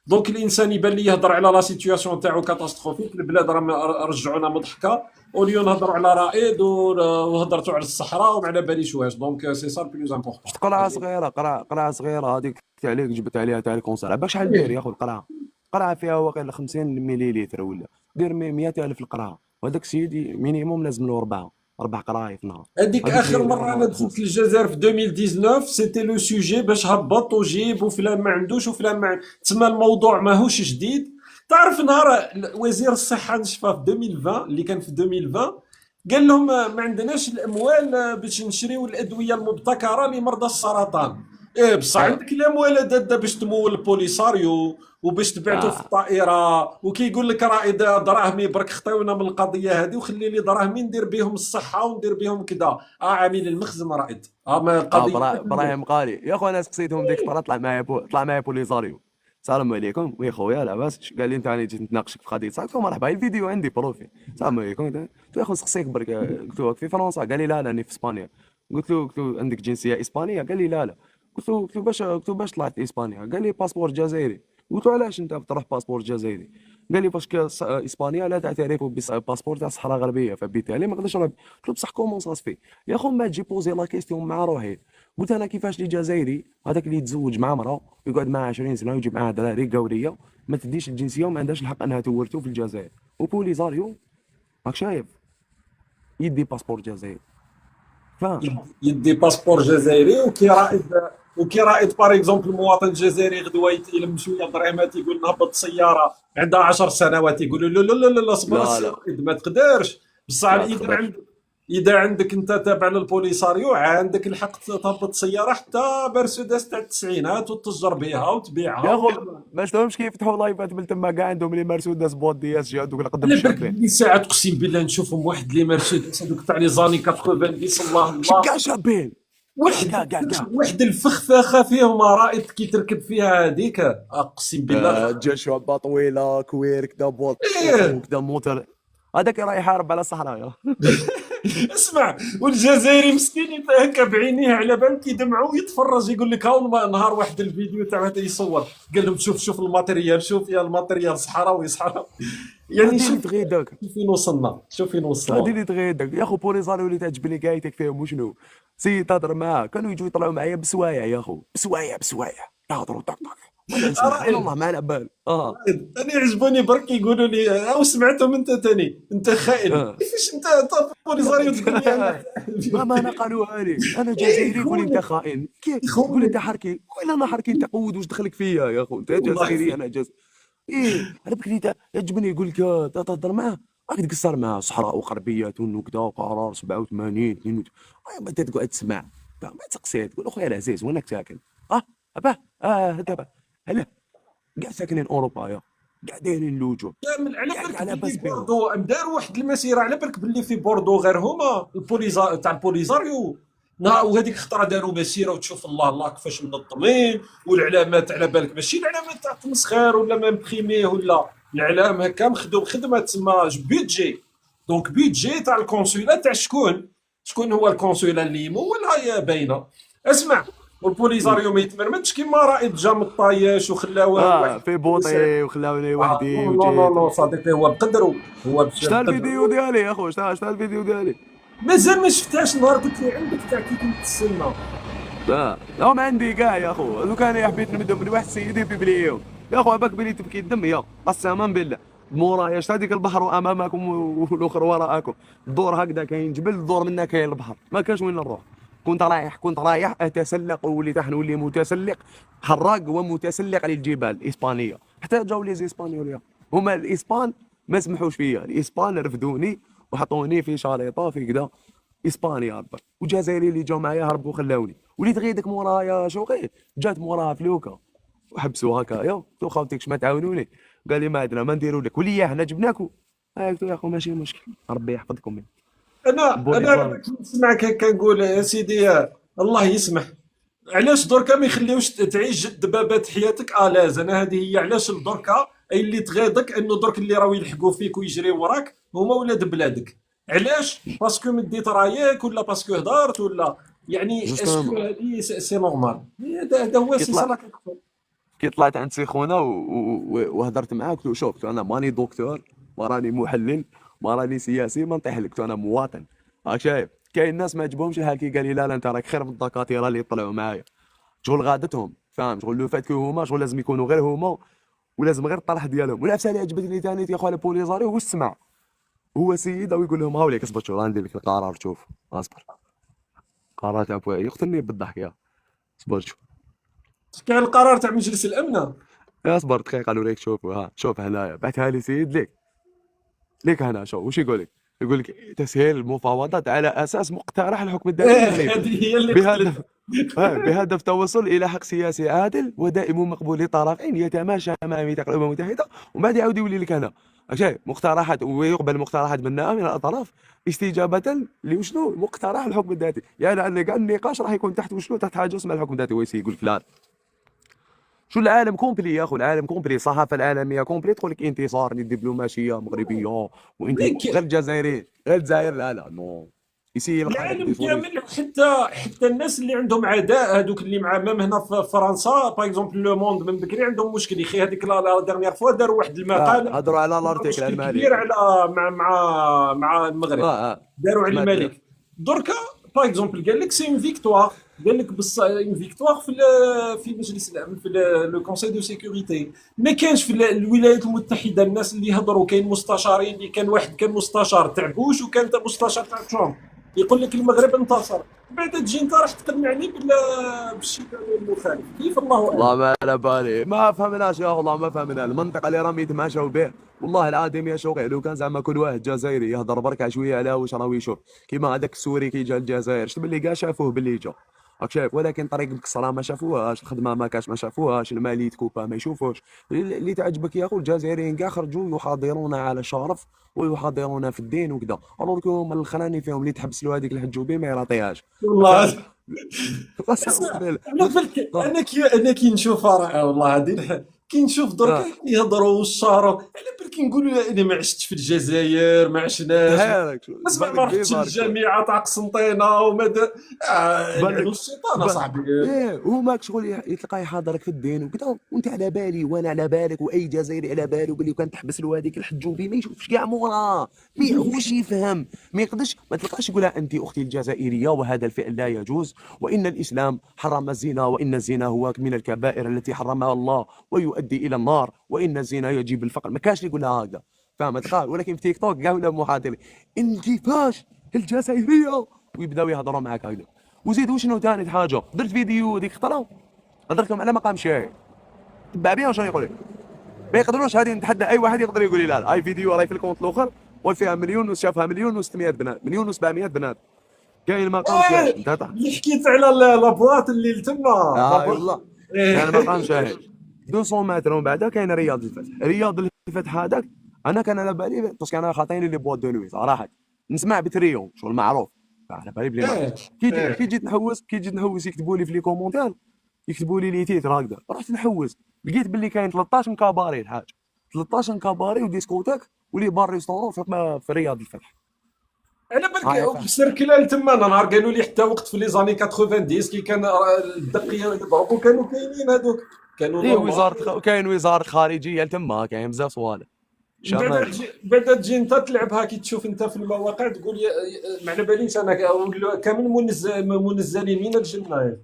دونك الانسان يبان لي يهضر على لا سيتوياسيون تاعو كاتاستروفيك البلاد راه رجعونا مضحكه اوليو نهضروا على رائد وهضرتوا على الصحراء وما على باليش واش دونك سي سا بلوز امبورطون. شفت قرعه صغيره قرعه صغيره هذيك قلت عليك جبت عليها تاع الكونسير باش شحال داير يا اخو القرعه؟ قرعه فيها واقيلا 50 مليلتر ولا دير 100,000 القرعه وهذاك السيد مينيموم لازم له اربع قرايط في النهار. هذيك هذيك اخر هي مره انا دخلت للجزائر في 2019 سيتي لو سوجي باش هبط وجيب وفلان ما عندوش وفلان ما تسمى الموضوع ماهوش جديد. تعرف نهار وزير الصحه نشفى في 2020 اللي كان في 2020 قال لهم ما عندناش الاموال باش نشريو الادويه المبتكره لمرضى السرطان. ايه بصح عندك الاموال دادا باش تمول البوليساريو وباش تبعتو في الطائره وكيقول لك رائد دراهمي برك خطيونا من القضيه هذه وخلي لي دراهمي ندير بهم الصحه وندير بهم كذا عامل المخزن رائد ما قضيه ابراهيم قالي يا اخو انا سقسيتهم ديك الطرا طلع معايا بوليزاريو السلام عليكم ويا خويا لاباس قال لي انت راني جيت نتناقشك في قضيه صاحبك مرحبا الفيديو عندي بروفي السلام عليكم قلت له يا اخو نسقسيك برك قلت له في فرنسا قال لي لا راني في اسبانيا قلت له عندك جنسيه اسبانيه قال لي لا قلت له باش طلعت اسبانيا قال لي باسبور جزائري قلت له علاش انت تروح باسبور جزائري قال لي باسكو اسبانيا لا تعترف باسبور تاع الصحراء الغربيه فبالتالي ما نقدرش نروح. قلت له بصح كومون سا سفي يا خو ما تجي بوزي لا كيستيون مع روحي. قلت انا كيفاش لي جزائري هذاك اللي يتزوج مع مراه ويقعد معها 20 سنه ويجيب معها دراري قوريه ما تديش الجنسيه وما عندهاش الحق انها تورثو في الجزائر وبوليزاريو راك شايف يدي باسبور جزائري فاهم. يدي باسبور جزائري وكي رائد باغ اكزومبل المواطن الجزائري غدوه يلم شويه دراهمات يقول نهبط سياره عندها 10 سنوات يقولوا له لا لا لا لا صبر لا لا ما تقدرش بصح ما تقدرش اذا عندك انت تابع للبوليساريو عندك الحق تهبط سياره حتى مرسيدس تاع التسعينات وتتجر بها وتبيعها يا اخو ما شفتهمش كيفتحوا لايفات من تما كاع عندهم لي مرسيدس بوط دياس جا دوك اللي قدام على بالك الشابين اللي ساعات اقسم بالله نشوفهم واحد لي مرسيدس هذوك تاع لي زاني 90 الله الله كاع شابين كاع واحد الفخفخه فيهم رائد كي تركب فيها هذيك، اقسم بالله. جا شعبة طويلة كوير كدا بوط ايه كدا موتر، هذاك راه يحارب على الصحراء يا. اسمع، والجزائري مسكين هكا بعينيه على بالك كيدمعوا ويتفرج، يقول لك هاو نهار واحد الفيديو تاع هذا يصور، قال لهم شوف الماتريال، شوف يا الماتريال صحراوي يعني هادي اللي شوف تغيدك، فين وصلنا، شوف فين هادي وصلنا. اللي تغيدك يا خو. بوليزاريو اللي تعجبني كايتك فيهم وشنو، سي تهضر معاه كانوا يجوا يطلعوا معايا بسوايع يا خو، بسوايع يهضروا طق طق وانا نسمع انا والله ما على بال. انا يعجبوني برك يقولوا لي او سمعتهم انت تاني، انت خائن، اه كيفاش انت بوليزاريو تقول لي انا ما انا قالوها لي انا جزائري يقول لي انت يخونك خائن يقول لي يخونك انت حركي، ولا انا حركي انت قود واش دخلك فيا يا خو، انت والله جزائري فيك. انا جزائري. على بكري يعجبني يقول لك تهضر معاه راك تقصر معاه صحراء وغربيات وكذا وقرار 87 92 ما تقعد تسمع ما تسقسيه تقول اخويا العزيز وينك ساكن اباه دابا هلا كاع ساكنين اوروبا يا كاع دايرين اللوجو كامل على كاع بالك على باللي باس بهم. بوردو داروا واحد المسيره، على بالك باللي في بوردو غير هما تاع البوليزاريو، وهذيك الخطره داروا مسيره وتشوف الله كيفاش منظمين، والعلامات على بالك ماشي العلامات تاع التمسخير ولا ما مبريميه، ولا العلام هكا مخدوم خدمه تسمى بيدجي. دونك بيدجي تاع الكونسولا تاع شكون هو الكونسولا اللي يمول، هي باينه. اسمع، والبوليزاريو ما يتمرمدش كيما رائد جا من الطايش وخلاوه واحد في بوطي وخلاوني وحدي لا وجيت. صديقي، هو بقدروا، هو باش شتا الفيديو بقدروا. ديالي يا اخو، شتا الفيديو ديالي. مازال ما شفتهاش، نهار قلت لي عندك تاع كي كنت تسنى. هم عندي كاع يا خو، دوك انا حبيت نبدا من واحد السيد يبيبليو يا خو، باك بلي تبكي الدم يا قسما بالله. مورايا شتا هذيك البحر امامكم والاخر وراءكم، الدور هكذا كاين جبل، الدور منا كاين البحر، ما كانش وين نروح. كنت رايح اتسلق، وليت نولي متسلق حراق ومتسلق للجبال الاسبانيه، حتى جاو لي زيسبانيول يا. هما الاسبان ما سمحوش فيا، الاسبان رفدوني وحطوني في شاليطه في كذا اسبانيا هربت، والجزائري اللي جاو معايا هربوا وخلاوني، وليت غيدك مورايا شوقي جات موراها فلوكه وحبسوا هكايا، تو خاوتكش ما تعاونوني، قال لي ما عندنا ما نديروا لك ولي حنا جبناكو. قلت له يا اخو ماشي مشكل ربي يحفظكم. انا بوليفار نسمعك هكا نقول يا سيدي الله يسمح، علاش دركا ما يخليوش تعيش دبابات حياتك الاز؟ انا هذه هي علاش دركا اي اللي تغيضك انه درك اللي راهو يلحقوا فيك ويجريو وراك هما ولاد بلادك. علاش؟ باسكو مديت رايك، ولا باسكو هدرت، ولا يعني اسكو جوستومون. هذه سي نورمال؟ هذا هو كي سي طلع صلاح. كي طلعت عند سي خونا وهدرت معاه، قلت له شوف قلت له انا ماني دكتور، ما راني محلل، ما راني سياسي، ما نطيح لك، قلت له انا مواطن. راك شايف كاين ناس ما عجبهمش الحال، كي قال لي لا انت راك خير من الدكاتره اللي طلعوا معايا، شغل غادتهم فاهم، شغل لو فات كو هما شغل لازم يكونوا غير هما، ولازم غير الطرح ديالهم. والعفسه اللي عجبتني ثاني يا خويا بوليزاريو هو السمع، هو سيد او يقول لهم هاوليك اصبر شو غندير لك القرار، شوف اصبر، قرار تاع يقتلني بالضحك يا اصبر شوف. كاع القرار تاع مجلس الامن. اصبر دقيقه قالوا لك شوف شوف هنايا بعثها لي سيد ليك هنا شوف واش يقول لك، يقول لك تسهيل المفاوضات على اساس مقترح الحكم الذاتي المغربي هذه هي اللي بهدف قتلت. بهدف توصل الى حق سياسي عادل ودائم مقبول للطرفين يتماشى مع ميثاق الامم المتحده. ومن بعد يعاود يولي لك هنا شايف مقترحات، ويقبل مقترحات منها من الاطراف استجابه لوشنو مقترح الحكم الذاتي، يعني ان كاع النقاش راح يكون تحت وشنو، تحت حاجه اسمها الحكم الذاتي. ويسي يقول لك لا شو العالم كومبلي يا اخو، العالم كومبلي، الصحافه العالميه كومبلي تقول لك انتصار للدبلوماسيه المغربيه، وانت ليك غير الجزائري غير الجزائر لا نو يسي يلقى هذاك العالم دي سوليوشن. كامل، حتى الناس اللي عندهم عداء، هذوك اللي مع مام هنا في فرنسا باغ اكزومبل لو موند من بكري عندهم مشكل يا اخي. هذيك لا ديرنيير فوا داروا واحد المقال، هضروا على داروا الارتيكل مشكل المالي. كبير على مع المغرب، داروا على سمعت به. الملك. دركا باغ اكزومبل قال لك سي اون فيكتوار، قال لك بص اون فيكتوار في مجلس الامن، في لو كونساي دو سيكوريتي. ما كانش في الولايات المتحده الناس اللي هضروا، كاين مستشارين اللي كان واحد كان مستشار تاع بوش وكان مستشار تاع ترامب يقول لك المغرب انتصر، بعد تجي انت راح تقنعني بالشيء المخالف. كيف الله اعلم. والله ما على بالي، ما فهمناش يا والله ما فهمنا المنطق اللي راهم يتماشاو به. والله العظيم يا شوقي لو كان زعما كل واحد جزائري يهضر برك شويه على واش راه يشوف، كيما هذاك السوري كي جا الجزائر شفت باللي كاع شافوه باللي جا، راك شايف، ولكن طريق الكسرة ما شافوهاش، الخدمه ما كاش ما شافوهاش، المالي تكوبا ما يشوفوش. اللي تعجبك يا اخو الجزائريين كاع خرجوا يحاضرون على الشرف ويحاضرون في الدين وكذا، الوغ هما الاخراني فيهم اللي تحبس له هذيك الحجوبيه ما يعطيهاش. والله قسما بالله. على بالك انا كي نشوف والله هذه كي نشوف درك يهضروا والشاروا على بالك نقولوا لا انا ما عشتش في الجزائر ما عشناش تحيالك اسمع ما رحتش للجامعه تاع قسنطينه وما يعني الشيطان صاحبي. ايه وماك شغل يتلقى يحاضرك في الدين وكذا، وانت على بالي وانا على بالك واي جزائري على باله باللي كان تحبس له هذيك الحجوبي ما يشوفش كاع موراه، ما يعرفش يفهم، ما يقدرش، ما تلقاش يقولها انت اختي الجزائريه وهذا الفعل لا يجوز، وان الاسلام حرم الزنا، وان الزنا هو من الكبائر التي حرمها الله ويؤدي الى النار، وان الزنا يجيب الفقر، ما كانش يقولها هكذا، فاهم تلقاه. ولكن في تيك توك كاع ولا محاضرين انت فاش الجزائريه ويبداو يهضروا معاك هكذا. وزيدوا شنو ثاني حاجه، درت فيديو ديك الخطره هضرت لهم على مقام شاعر، تبع بيان شنو يقول لك، ما يقدروش هذه، نتحدى اي واحد يقدر يقول لي لا هاي فيديو راهي في الكونت الاخر وفيها مليون وشافها مليون و600 بنات، مليون و700 بنات، كاين مقام شاعر انت اللي حكيت على لابواط اللي تما والله كاين مقام شاعر 200 متر ومن بعدها كاين رياض الفتح. رياض الفتح هذاك انا كان على بالي باسكو انا خاطيني لي بواط دو نوي صراحه، نسمع بتريون شغل معروف، على بالي بلي كي جيت نحوس يكتبوا لي في لي كومونتير يكتبوا لي لي تيتر هكذا، رحت نحوس لقيت باللي كاين 13 كاباري الحاج، 13 كاباري وديسكوتاك ولي بار ريستورون في رياض الفتح. على بالك بسركلال تما انا نهار قالوا لي حتى وقت في لي زاني 90 كي كان الدقيه يضربوا كانوا كاينين هذوك كانوا كاين وزاره خارجيه تما، كاين بزاف صوالح. بعد تجي انت تلعبها كي تشوف انت في المواقع تقول ما على باليش انا كامل منزلين من الجنه.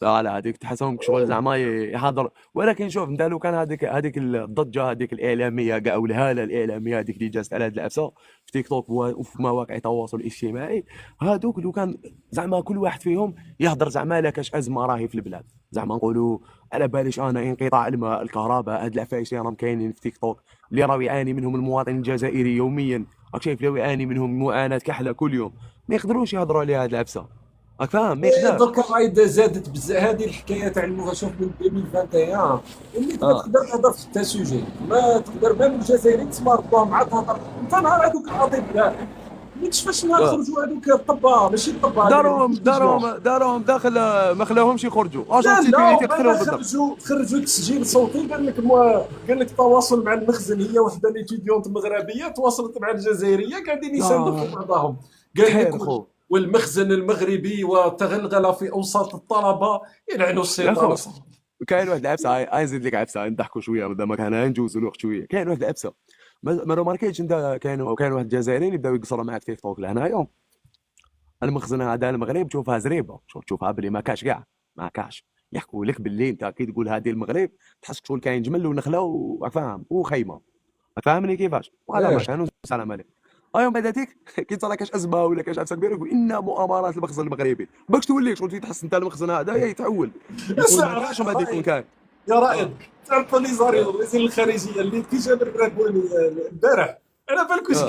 لا هذيك تحسهم شغل زعما يحضر، ولكن شوف انت لو كان هذيك الضجه هذيك الاعلاميه كاع والهاله الاعلاميه هذيك اللي جالسه على هذه العفسه في تيك توك وفي مواقع التواصل الاجتماعي هذوك، لو كان زعما كل واحد فيهم يهضر زعما لا كاش ازمه راهي في البلاد، زعما نقولوا على باليش انا انقطاع الماء الكهرباء، هاد العفايس اللي راهم كاينين في تيك توك اللي راه يعاني منهم المواطن الجزائري يوميا، راك شايف لو يعاني منهم معاناه كحله كل يوم، ما يقدروش يهضروا على هاد العفسه، راك فاهم؟ ما يقدرش. دوكا راهي زادت بزاف هذه الحكايه تاع المغا، شوف من 2021 اللي تقدر تهضر في حتى سوجي، ما تقدر ميم الجزائريين تسمع ربما مع تهضر انت نهار هذوك الاطباء ما كيفاش نهار خرجوا هذوك الطباء ماشي الطباء دارهم داخل ما خلاهمش يخرجوا، خرجوا تسجيل صوتي قال لك تواصل مع المخزن، هي وحده ليتيديونت مغربيه تواصلت مع الجزائريه قاعدين يساندوا في بعضهم، قال لك والمخزن المغربي وتغلغل في اوساط الطلبه يلعنوا الشيطان. كاين واحد العبسه نزيد لك عبسه نضحكوا شويه ما كان نجوزوا الوقت شويه، كاين واحد العبسه ما روماركيتش انت، كاين واحد الجزائريين يبداو يقصروا معاك تيك توك لهنايا، المخزن هذا المغرب تشوفها زريبه، تشوفها بلي ما كاش كاع ما كاش، يحكوا لك باللي انت كي تقول هذه المغرب تحس شغل كاين جمل ونخله وفاهم وخيمه، فاهمني كيفاش؟ وهذا ما كانوا السلام عليكم. ايوا بعد هذيك كي ترى كاش ازمه ولا كاش عفسه كبيره يقول ان مؤامرات المخزن المغربي، باش تولي شغل تحس انت المخزن هذا يتعول شنو غادي يكون كاين. يا رائد تعرف لي زاريو وزير الخارجيه اللي كي جاب الرابوني البارح على بالك واش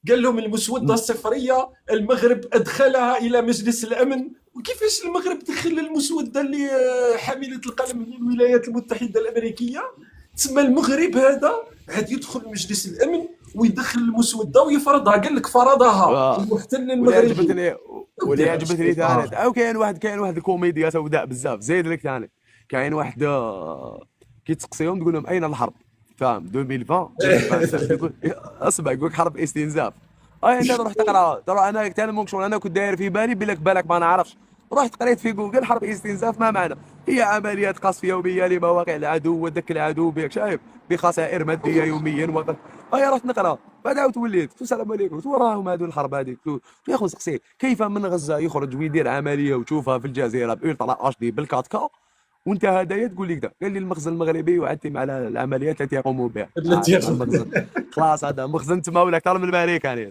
قال لهم المسوده الصفريه المغرب ادخلها الى مجلس الامن، وكيفاش المغرب دخل المسوده اللي حامله القلم هي الولايات المتحده الامريكيه، تسمى المغرب هذا عاد يدخل مجلس الامن ويدخل المسوده ويفرضها، قال لك فرضها المحتل المغربي. واللي عجبتني ثاني او كاين واحد الكوميديا سوداء بزاف، زيد لك ثاني كاين واحد كي تسقسيهم تقول لهم اين الحرب، فاهم 2020 يقول اصبع يقول حرب استنزاف، انت تروح تقرا ترى انا كان شغل انا كنت داير في بالك ما نعرفش، رحت قريت في جوجل حرب استنزاف ما معنى، هي عمليات قصف يوميه لمواقع العدو ودك العدو بك شايف بخسائر ماديه يوميا رحت نقرا بعد عاود وليت السلام عليكم قلت وراهم هذو الحرب هذيك يا اخو سقسي كيف من غزه يخرج ويدير عمليه وتشوفها في الجزيره بالترا اتش دي بالكاتكا وانت هدايا تقول لك ده، قال لي المخزن المغربي يعتم على العمليات التي يقوم بها المخزن خلاص هذا مخزن تما ولا اكثر من الامريكان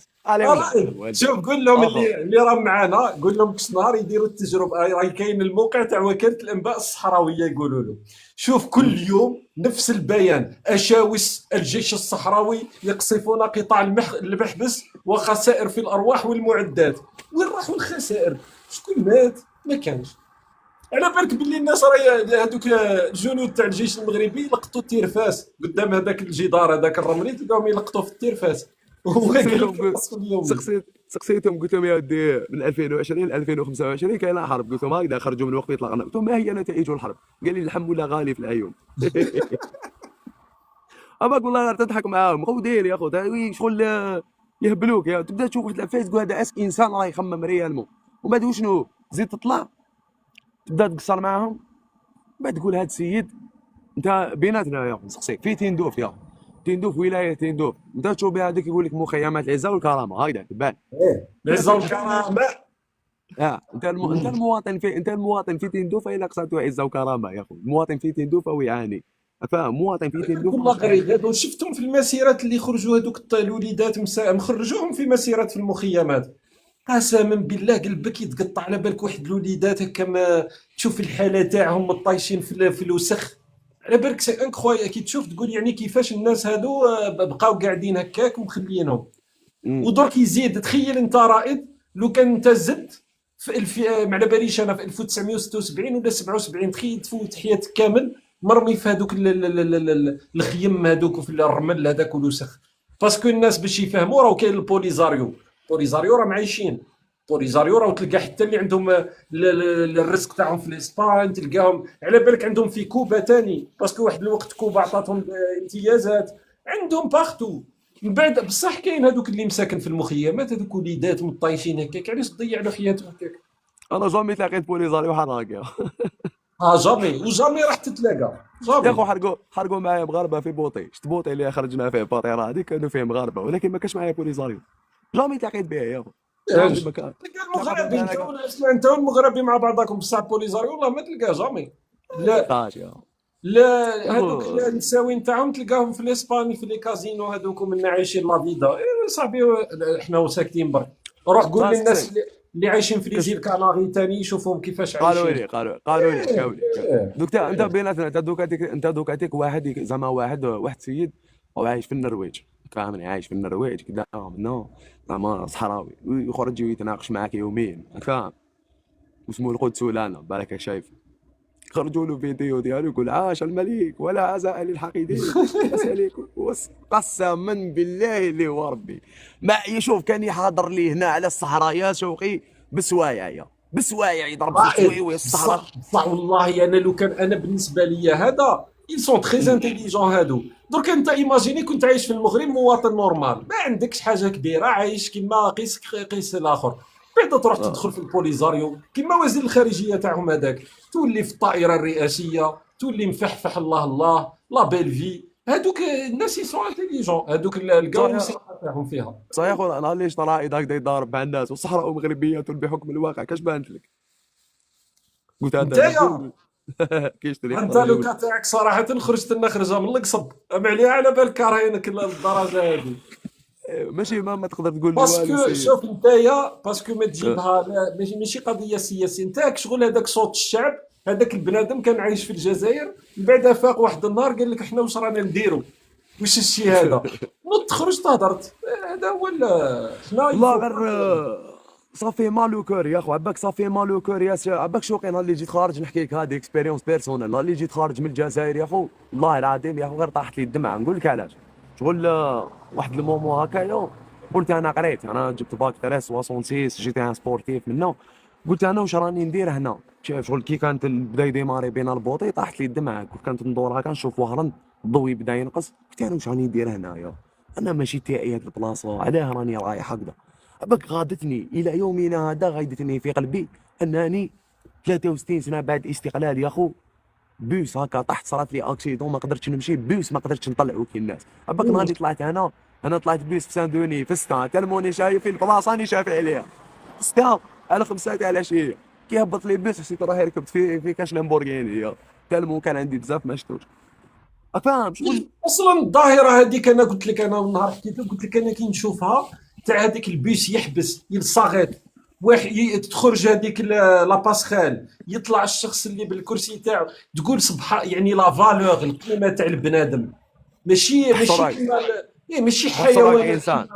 شوف قول لهم اللي راه معانا قول لهم كش نهار يديروا التجربه، راه كاين الموقع تاع وكاله الانباء الصحراويه يقولوا له شوف كل يوم نفس البيان، اشاوس الجيش الصحراوي يقصفون قطاع المحبس وخسائر في الارواح والمعدات، وين راحوا الخسائر؟ شكون مات؟ ما كانش. على بالك باللي الناس راهي هذوك الجنود تاع الجيش المغربي لقطوا التيرفاس قدام هذاك الجدار هذاك الرملي تلقاهم يلقطوا في التيرفاس، هو سقسيتهم قلت لهم يا ودي من 2020 ل 2025 كاينه حرب، قلت لهم هكذا خرجوا من وقت اطلاقنا، قلت لهم ما هي نتائج الحرب؟ قال لي اللحم ولا غالي في العيون. اماك والله غير تضحك معاهم مقودين يا خو شغل يهبلوك، يا تبدا تشوف واحد العفايس تقول هذا انسان راه يخمم ريالمون، ومن بعد وشنو تزيد تطلع تبدا تقصر معاهم، من بعد تقول هذا السيد انت بيناتنا يا نسقسيك في تندوف يا تندوف ولايه تندوف، انت تشوف بها هذيك يقول لك مخيمات العزه والكرامه هكذا تبان. العزه والكرامه. انت المواطن في تندوف الا قصدتو عزه وكرامه يا اخو، المواطن في تندوف هو يعاني، فاهم؟ مواطن في تندوف والله غريب هادو شفتهم في المسيرات اللي خرجوا هذوك الوليدات مخرجوهم في مسيرات في المخيمات، قسما بالله قلبك يتقطع على بالك واحد الوليدات هكا ما تشوف الحاله تاعهم مطايشين في الوسخ، على بالك سي انكرويا كي تشوف تقول يعني كيفاش الناس هادو بقاو قاعدين هكاك ومخليينهم. ودرك يزيد تخيل انت رائد لو كان انت زدت ما على باليش انا في 1976 ولا 77 تخيل تفوت حياتك كامل مرمي في هذوك الخيم هذوك وفي الرمل هذاك والوسخ. باسكو الناس باش يفهموا راه كاين البوليزاريو راهم عايشين، بوليزاريو راه تلقى حتى اللي عندهم الرزق تاعهم في الاسبان تلقاهم على بالك عندهم في كوبا ثاني، باسكو واحد الوقت كوبا عطاتهم امتيازات عندهم باختو. من بعد بصح كاين هذوك اللي مساكن في المخيمات هذوك وليدات مطايشين هكاك، علاش تضيع له حياتهم هكاك؟ انا جامي تلاقيت بوليزاريو حراق يا جامي راح تتلاقى يا اخو. حرقوا معايا مغاربه في بوطي، شت بوطي اللي خرجنا فيه باطيره هذيك كانوا فيه مغاربه، ولكن ما كانش معايا بوليزاريو، جامي تلاقيت بها يا اخو. تلقى المغربي انت والمغربي مع بعضكم بصح بوليزاريو والله ما تلقاه جامي. لا هذوك النساوين تاعهم تلقاهم في الاسباني في لي كازينو هذوك من عايشين لا فيدا. صاحبي احنا ساكتين برك، روح قول للناس اللي عايشين في ليزيل كاناري ثاني يشوفهم كيفاش عايشين. قالوا لي شاولي دوك انت بيناتنا انت دوكاتيك واحد زعما واحد سيد هو عايش في النرويج، فاهمني؟ عايش في النرويج كذا منو زعما صحراوي ويخرج ويتناقش معاك يوميا، فاهم؟ واسمه القدس ولانا بالك شايف، خرجوا له فيديو ديالو يقول عاش الملك ولا عزاء للحقيدين. قسما بالله اللي هو ربي ما يشوف كان يحاضر لي هنا على الصحراء يا شوقي بسوايع يضرب في الشوي الصحراء. صح والله. انا لو كان انا بالنسبه لي هذا ils sont très intelligents هادو. درك انت ايماجيني كنت عايش في المغرب مواطن نورمال ما عندكش حاجه كبيره عايش كيما قيس الاخر، بعد تروح تدخل في البوليزاريو كيما وزير الخارجيه تاعهم هذاك، تولي في الطائره الرئاسيه تولي مفحفح الله لا بيل في. هذوك الناس يسون انتيليجون هذوك لقاو المصلحه تاعهم فيها. صحيح خويا انا ليش رائد هكذا يضارب مع الناس والصحراء مغربيه بحكم الواقع كاش بانت لك؟ قلت هذا كيشتري انت لوكا تاعك صراحه خرجت لنا خرجه من القصب ام عليها على بالك كارهينك الدرجه هذه. ماشي ما تقدر تقول باسكو شوف نتايا باسكو ما تجيبها ماشي قضيه سياسيه، نتاك شغل هذاك صوت الشعب هذاك البنادم كان عايش في الجزائر من بعد فاق واحد النهار قال لك احنا واش رانا نديروا واش الشيء هذا نط خرجت هضرت هذا هو حنا والله غير صافي مالو كور يا اخو عباك صافي مالو كور يا عباك شوقي نهار اللي جيت خارج نحكي لك هذه اكسبيريونس بيرسونيل، نهار اللي جيت خارج من الجزائر يا اخو والله العظيم يا اخو غير طاحت لي الدمعه. نقول لك علاش شغل واحد المومو هكايا قلت انا قريت انا جبت باك 366 جيتي ان سبورتيف منه، قلت انا واش راني ندير هنا شوف شغل كي كانت بدا يديماري بين البوطي طاحت لي الدمعه، كنت ندور هكا نشوف وهران الضوء بدا ينقص قلت انا واش راني ندير هنايا انا ماشي تاعي هاد البلاصه علاه راني رايح هكذا. عباك غادتني الى يومنا هذا غايدتني في قلبي انني 63 سنه بعد الاستقلال يا اخو بوس هكا طحت صرات لي اكسيدون ما قدرتش نمشي بوس ما قدرتش نطلعو كي الناس. عباك نهار اللي طلعت انا طلعت بوس في ساندوني في ستا تلموني شايف في البلاصه راني شافي عليها ستا على 5 تاع العشيه كي هبط لي بوس حسيت راهي ركبت في كاش لامبورغيني تلمو كان عندي بزاف ما شفتوش فاهم شغل. اصلا الظاهره هذيك انا قلت لك انا النهار حكيت لك قلت لك انا كي نشوفها تاع هذيك البيس يحبس يلصغط واحد تخرج هذيك لا باسخال يطلع الشخص اللي بالكرسي تاعو تقول سبحان يعني لا فالور القيمه تاع البنادم ماشي ماشي حيوان انسان.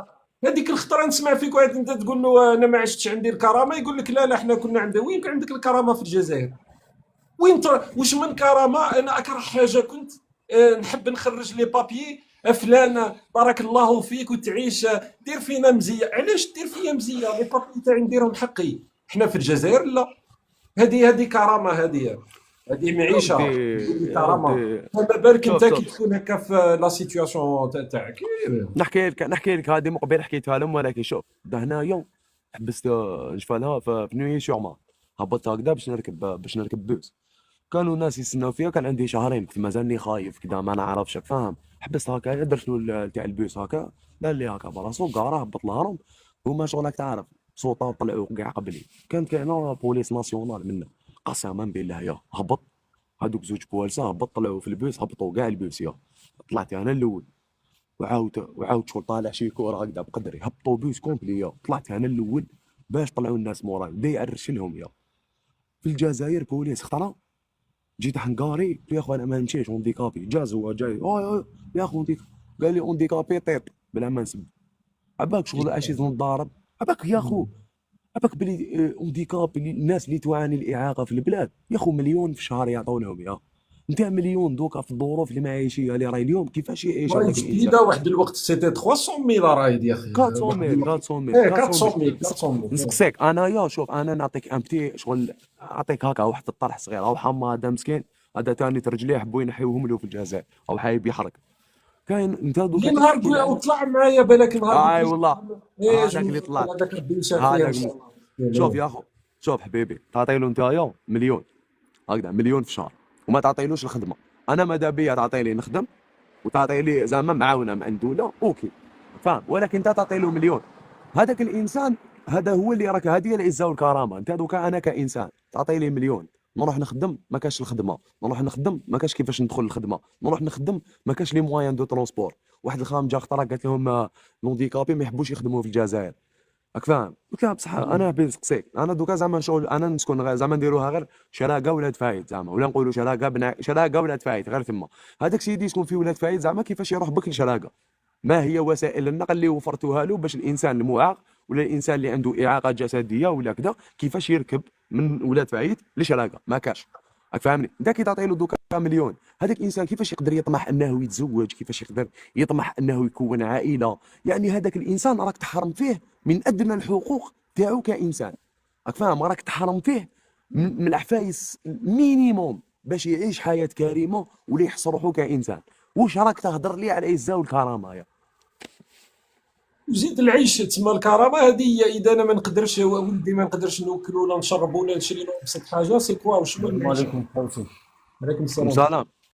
هذيك الخطره نسمع فيك واحد انت تقول له انا ما عشتش عندي الكرامه يقول لك لا احنا كنا عندنا. وين كان عندك الكرامه في الجزائر؟ وين واش من كرامه؟ انا اكره حاجه كنت نحب نخرج لي بابيي فلان بارك الله فيك وتعيش، دير فينا مزيه. علاش دير فيا مزيه؟ لي بابي تاعي نديرهم حقي. حنا في الجزائر لا، هذه كرامه، هذه يا معيشه، ودي هذه يا كرامه. ودي فما بالك انت شوف كي شوف تكون هكا في لا سيتوياسيون تاعك. نحكي لك هذه مقبل حكيتها لهم، ولكن شوف هنايا حبست نشفالها في نوي سور مار. هبطت هكذا باش نركب بوس. كانوا الناس يستناو فيا، كان عندي شهرين كنت مازالني خايف كذا ما نعرفش فاهم. حبست هكايا درت له تاع البوس هكا، دار لي هكا براسو كارا هبط الهرم. هما شغل راك تعرف صوتا طلعوا كاع قبلي، كانت كاينه بوليس ناسيونال منا. قسما بالله يا هبط هذوك زوج بوالسا، هبط طلعوا في البوس، هبطوا كاع البوس يا. طلعت انا الاول، وعاود شغل طالع شي كوره هكذا بقدري، هبطوا بوس كومبلي يا. طلعت انا الاول باش طلعوا الناس موراي، بدا يعرشلهم يا. في الجزائر بوليس خطره، جيت حنقاري قلت له يا اخو انا ما نمشيش اونديكابي. جاز هو جاي يا اخو قال لي اونديكابي طيب بلا ما نسب. عباك شغل عشيت نضارب، عباك يا اخو، عباك بلي اونديكابي الناس اللي تعاني الاعاقه في البلاد يا اخو مليون في الشهر يعطونهم يا. انت مليون دوكا في الظروف المعيشيه اللي راهي اليوم كيفاش يعيش راهي هذاك الانسان؟ جديده واحد الوقت سيتي 300,000 رايد يا اخي. 400,000 400,000 نسقسيك انايا. شوف انا نعطيك ان بتي شغل، اعطيك هكا واحد الطرح صغير. او حما هذا مسكين، هذا تاني رجليه حبوا ينحيوهم له في الجزائر، او حايب يحرق. كاين انت دوكا اللي نهار تحكي بويا لي وطلع معايا بالك نهار اي والله ايه هذاك اللي طلع، هذاك ربي يشافيه ان هذاك شاء الله. شوف يا اخو، شوف حبيبي، تعطي له نتايا مليون هكذا، مليون في الشهر، وما تعطيلوش الخدمه. انا ماذا بيا تعطي لي نخدم وتعطي لي زعما معاونه مع الدوله اوكي فاهم، ولكن انت تعطي له مليون. هذاك الانسان هذا هو اللي راك، هذه هي العزه والكرامه. انت دوكا انا كانسان تعطي لي مليون، نروح نخدم ما كاش الخدمه، نروح نخدم ما كاش كيفاش ندخل الخدمه، نروح نخدم ما كاش لي موان دو ترونسبور. واحد الخام جا خطره قالت لهم لونديكابي ما يحبوش يخدموا في الجزائر، راك فاهم. قلت لها بصح انا حبيت نسقسيك، انا دوكا زعما شغل انا نسكن زعما نديروها غير شراكه ولاد فايد زعما، ولا نقولوا شراكه ولاد فايد غير تما. هذاك سيدي يسكن فيه ولاد فايد زعما كيفاش يروح بك لشراكه؟ ما هي وسائل النقل اللي وفرتوها له باش الانسان المعاق ولا الانسان اللي عنده اعاقه جسديه ولا كذا كيفاش يركب من ولاد فايد لشراكه؟ ما كاش. راك فاهمني؟ انت كي تعطي له دوكا مليون، هذاك الانسان كيفاش يقدر يطمح انه يتزوج؟ كيفاش يقدر يطمح انه يكون عائله؟ يعني هذاك الانسان راك تحرم فيه من ادنى الحقوق تاعو كانسان، راك فاهم؟ راك تحرم فيه من العفايس مينيموم باش يعيش حياه كريمه ولا يحس روحو كانسان. واش راك تهضر لي على العزه والكرامه يا؟ وزيد العيش تما الكرامه هذه هي. اذا انا ما نقدرش ولدي ما نقدرش نوكل ولا نشرب ولا نشري له ابسط حاجه سي كوا وشنو السلام العيش؟ عليكم خوتي. عليكم السلام. سلام.